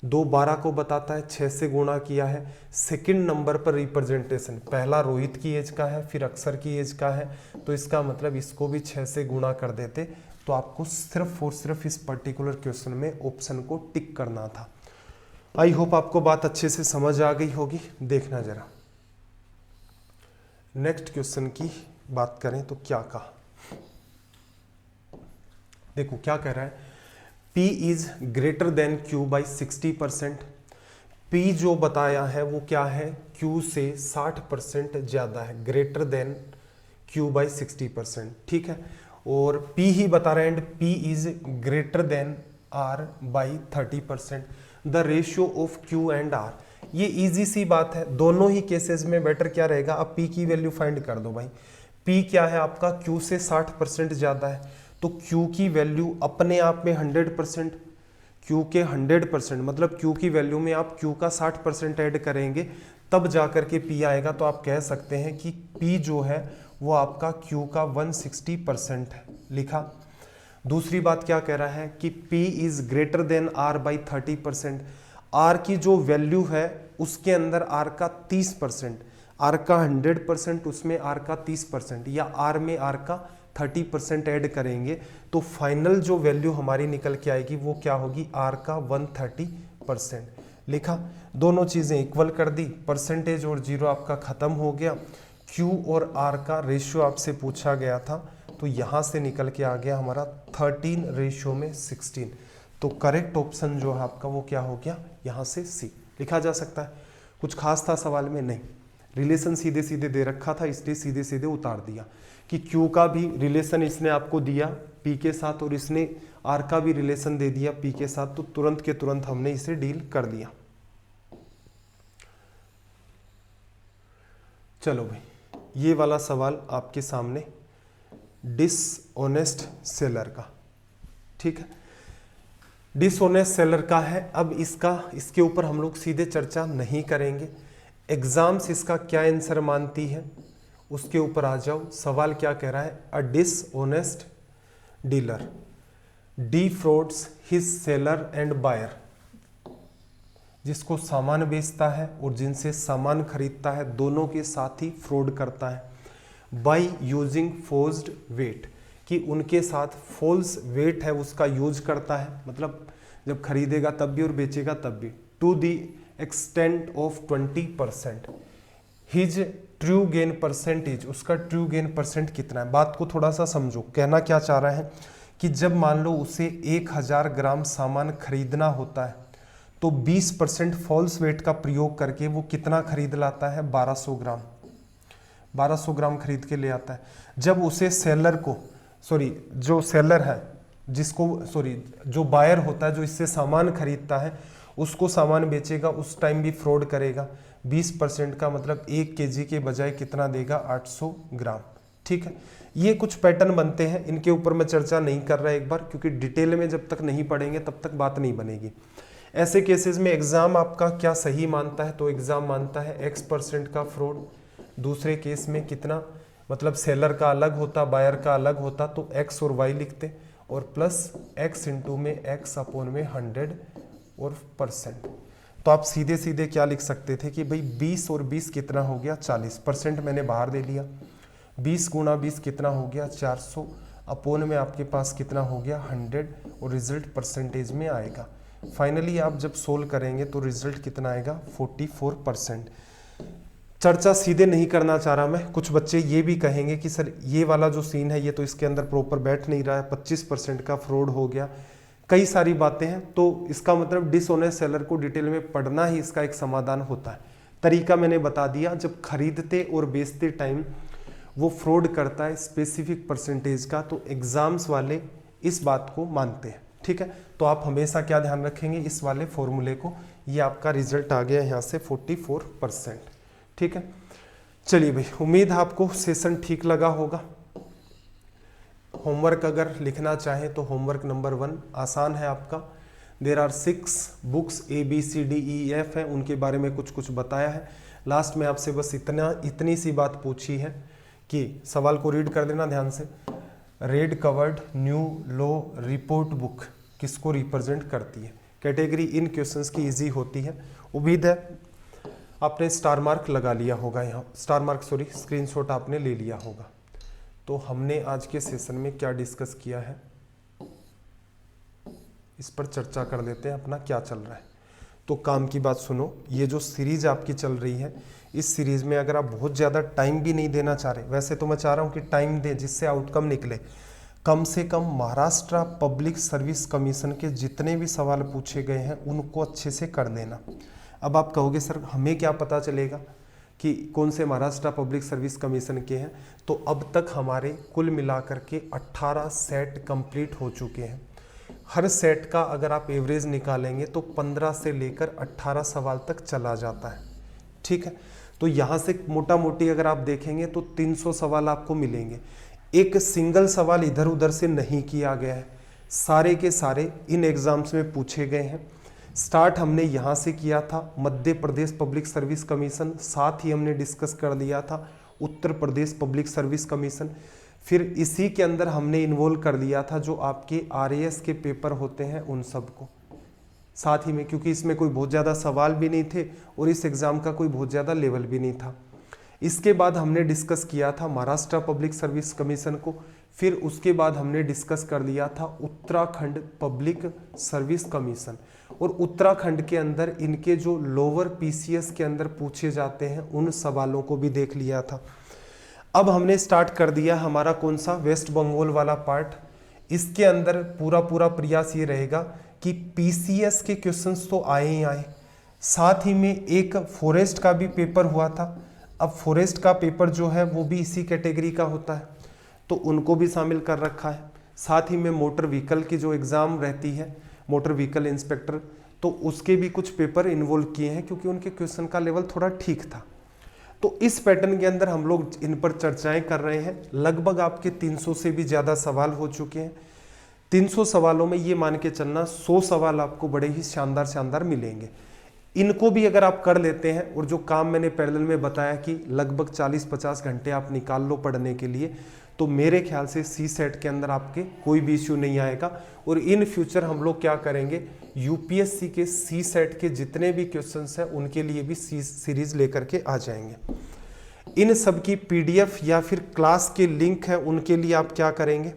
2 12 को बताता है, 6 से गुणा किया है। सेकंड नंबर पर रिप्रेजेंटेशन, पहला रोहित की एज का है, फिर अक्षर की एज का है, तो इसका मतलब इसको भी 6 से गुणा कर देते तो आपको सिर्फ और सिर्फ इस पर्टिकुलर क्वेश्चन में ऑप्शन को टिक करना था। आई होप आपको बात अच्छे से समझ आ गई होगी। देखना जरा नेक्स्ट क्वेश्चन की बात करें तो क्या कहा, देखो क्या कह रहा है, P is greater than Q by 60%। P जो बताया है वो क्या है, Q से 60% ज्यादा है, ग्रेटर देन Q बाई 60%, ठीक है। और P ही बता रहे हैं and P is greater than R by 30%। The ratio of Q and R, ये इजी सी बात है, दोनों ही केसेस में बेटर क्या रहेगा, अब P की वैल्यू फाइंड कर दो भाई। P क्या है आपका, Q से 60% ज्यादा है, तो Q की वैल्यू अपने आप में 100%, Q के 100% मतलब Q की वैल्यू में आप Q का 60% ऐड करेंगे तब जाकर के P आएगा। तो आप कह सकते हैं कि P जो है वो आपका Q का 160% है, लिखा। दूसरी बात क्या कह रहा है कि P is greater than R by 30%। R की जो वैल्यू है उसके अंदर R का 30%, R का 100%, उसमें R का 30%, या R में R का 30% ऐड करेंगे तो फाइनल जो वैल्यू हमारी निकल के आएगी वो क्या होगी, R का 130%, लिखा। दोनों चीज़ें इक्वल कर दी, परसेंटेज और जीरो आपका ख़त्म हो गया। Q और R का रेशियो आपसे पूछा गया था, तो यहाँ से निकल के आ गया हमारा 13:16। तो करेक्ट ऑप्शन जो है आपका वो क्या हो गया, यहाँ से C लिखा जा सकता है। कुछ खास था सवाल में, नहीं, रिलेशन सीधे सीधे दे रखा था इसलिए सीधे सीधे उतार दिया कि Q का भी रिलेशन इसने आपको दिया P के साथ और इसने R का भी रिलेशन दे दिया P के साथ, तो तुरंत के तुरंत हमने इसे डील कर दिया। चलो भाई, ये वाला सवाल आपके सामने डिसऑनेस्ट सेलर का, ठीक है, डिसऑनेस्ट सेलर का है। अब इसके ऊपर हम लोग सीधे चर्चा नहीं करेंगे, एग्जाम्स इसका क्या आंसर मानती है उसके ऊपर आ जाओ। सवाल क्या कह रहा है, a dishonest dealer defrauds his seller and buyer, जिसको सामान बेचता है और जिनसे सामान खरीदता है दोनों के साथ ही फ्रॉड करता है। बाय यूजिंग फोर्स्ड वेट, कि उनके साथ फॉल्स वेट है उसका यूज करता है, मतलब जब खरीदेगा तब भी और बेचेगा तब भी। To the extent of 20%। His true gain percentage, उसका ट्रू गेन परसेंट कितना है। बात को थोड़ा सा समझो, कहना क्या चाह रहा है कि जब मान लो उसे 1000 ग्राम सामान खरीदना होता है तो 20% फॉल्स वेट का प्रयोग करके वो कितना खरीद लाता है, 1200 ग्राम। 1200 ग्राम खरीद के ले आता है। जब उसे सेलर को, जो सेलर है जो बायर होता है, जो इससे सामान खरीदता है, उसको सामान बेचेगा उस टाइम भी फ्रॉड करेगा। 20% का मतलब 1 kg के बजाय कितना देगा, 800 ग्राम, ठीक है। ये कुछ पैटर्न बनते हैं, इनके ऊपर मैं चर्चा नहीं कर रहा एक बार, क्योंकि डिटेल में जब तक नहीं पढ़ेंगे तब तक बात नहीं बनेगी। ऐसे केसेस में एग्जाम आपका क्या सही मानता है, तो एग्जाम मानता है X% का फ्रॉड। दूसरे केस में कितना, मतलब सेलर का अलग होता, बायर का अलग होता, तो X और Y लिखते और प्लस X इंटू में X अपॉन में 100 और %। तो आप सीधे सीधे क्या लिख सकते थे कि भाई 20 और 20 कितना हो गया, 40%, मैंने बाहर दे लिया। 20 गुणा 20 कितना हो गया, 400, अपॉन में आपके पास कितना हो गया, 100, और रिजल्ट परसेंटेज में आएगा। फाइनली आप जब सोल्व करेंगे तो रिजल्ट कितना आएगा, 44%। चर्चा सीधे नहीं करना चाह रहा मैं। कुछ बच्चे ये भी कहेंगे कि सर ये वाला जो सीन है ये तो इसके अंदर प्रॉपर बैठ नहीं रहा है, 25% का फ्रॉड हो गया, कई सारी बातें हैं। तो इसका मतलब डिसऑनेस्ट सेलर को डिटेल में पढ़ना ही इसका एक समाधान होता है। तरीका मैंने बता दिया, जब खरीदते और बेचते टाइम वो फ्रॉड करता है स्पेसिफिक परसेंटेज का, तो एग्जाम्स वाले इस बात को मानते हैं, ठीक है। तो आप हमेशा क्या ध्यान रखेंगे, इस वाले फॉर्मूले को। ये आपका रिजल्ट आ गया यहाँ से 44%, ठीक है। चलिए भाई, उम्मीद है आपको सेशन ठीक लगा होगा। होमवर्क अगर लिखना चाहें तो होमवर्क नंबर 1 आसान है आपका। देर आर 6 बुक्स ABCDEF हैं, उनके बारे में कुछ कुछ बताया है। लास्ट में आपसे बस इतनी सी बात पूछी है कि सवाल को रीड कर देना ध्यान से। रेड कवर्ड न्यू लो रिपोर्ट बुक किसको रिप्रेजेंट करती है? कैटेगरी इन क्वेश्चंस की इजी होती है। उम्मीद है आपने स्टार मार्क लगा लिया होगा, यहाँ स्टार मार्क स्क्रीनशॉट आपने ले लिया होगा। तो हमने आज के सेशन में क्या डिस्कस किया है इस पर चर्चा कर लेते हैं, अपना क्या चल रहा है। तो काम की बात सुनो, ये जो सीरीज आपकी चल रही है, इस सीरीज में अगर आप बहुत ज़्यादा टाइम भी नहीं देना चाह रहे, वैसे तो मैं चाह रहा हूँ कि टाइम दें जिससे आउटकम निकले, कम से कम महाराष्ट्र पब्लिक सर्विस कमीशन के जितने भी सवाल पूछे गए हैं उनको अच्छे से कर देना। अब आप कहोगे सर हमें क्या पता चलेगा कि कौन से महाराष्ट्र पब्लिक सर्विस कमीशन के हैं? तो अब तक हमारे कुल मिलाकर के 18 सेट कंप्लीट हो चुके हैं। हर सेट का अगर आप एवरेज निकालेंगे तो 15 से लेकर 18 सवाल तक चला जाता है। ठीक है, तो यहाँ से मोटा मोटी अगर आप देखेंगे तो 300 सवाल आपको मिलेंगे। एक सिंगल सवाल इधर उधर से नहीं किया गया है, सारे के सारे इन एग्जाम्स में पूछे गए हैं। स्टार्ट हमने यहाँ से किया था Madhya Pradesh public service commission, साथ ही हमने डिस्कस कर दिया था Uttar Pradesh public service commission. फिर इसी के अंदर हमने इन्वॉल्व कर दिया था जो आपके RAS के पेपर होते हैं उन सब को साथ ही में, क्योंकि इसमें कोई बहुत ज़्यादा सवाल भी नहीं थे और इस एग्ज़ाम का कोई बहुत ज़्यादा लेवल भी नहीं था। इसके बाद हमने डिस्कस किया था महाराष्ट्र पब्लिक सर्विस कमीशन को। फिर उसके बाद हमने डिस्कस कर लिया था उत्तराखंड पब्लिक सर्विस कमीशन, और उत्तराखंड के अंदर इनके जो लोअर PCS के अंदर पूछे जाते हैं उन सवालों को भी देख लिया था। अब हमने स्टार्ट कर दिया हमारा कौन सा वेस्ट बंगाल वाला पार्ट। इसके अंदर पूरा प्रयास ये रहेगा कि PCS के क्वेश्चंस तो आए ही आए, साथ ही में एक फॉरेस्ट का भी पेपर हुआ था। अब फॉरेस्ट का पेपर जो है वो भी इसी कैटेगरी का होता है तो उनको भी शामिल कर रखा है। साथ ही में मोटर व्हीकल की जो एग्ज़ाम रहती है मोटर व्हीकल इंस्पेक्टर, तो उसके भी कुछ पेपर इन्वॉल्व किए हैं क्योंकि उनके क्वेश्चन का लेवल थोड़ा ठीक था। तो इस पैटर्न के अंदर हम लोग इन पर चर्चाएं कर रहे हैं। लगभग आपके 300 से भी ज़्यादा सवाल हो चुके हैं। 300 सवालों में ये मान के चलना 100 सवाल आपको बड़े ही शानदार मिलेंगे। इनको भी अगर आप कर लेते हैं और जो काम मैंने पैरेलल में बताया कि लगभग 40-50 घंटे आप निकाल लो पढ़ने के लिए, तो मेरे ख्याल से CSET के अंदर आपके कोई भी इश्यू नहीं आएगा। और इन फ्यूचर हम लोग क्या करेंगे, UPSC के CSET के जितने भी क्वेश्चंस हैं उनके लिए भी सीरीज लेकर के आ जाएंगे। इन सब की PDF या फिर क्लास के लिंक है, उनके लिए आप क्या करेंगे,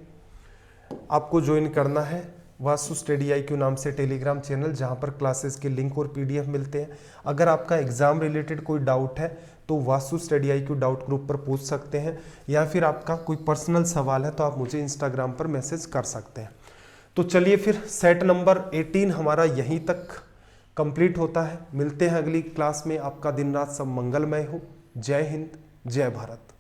आपको ज्वाइन करना है वास्तु स्टडी IQ नाम से टेलीग्राम चैनल, जहां पर क्लासेस के लिंक और PDF मिलते हैं। अगर आपका एग्जाम रिलेटेड कोई डाउट है तो vastu study IQ doubt group पर पूछ सकते हैं, या फिर आपका कोई पर्सनल सवाल है तो आप मुझे इंस्टाग्राम पर मैसेज कर सकते हैं। तो चलिए फिर सेट नंबर 18 हमारा यहीं तक कंप्लीट होता है। मिलते हैं अगली क्लास में। आपका दिन रात सब मंगलमय हो। जय हिंद, जय भारत।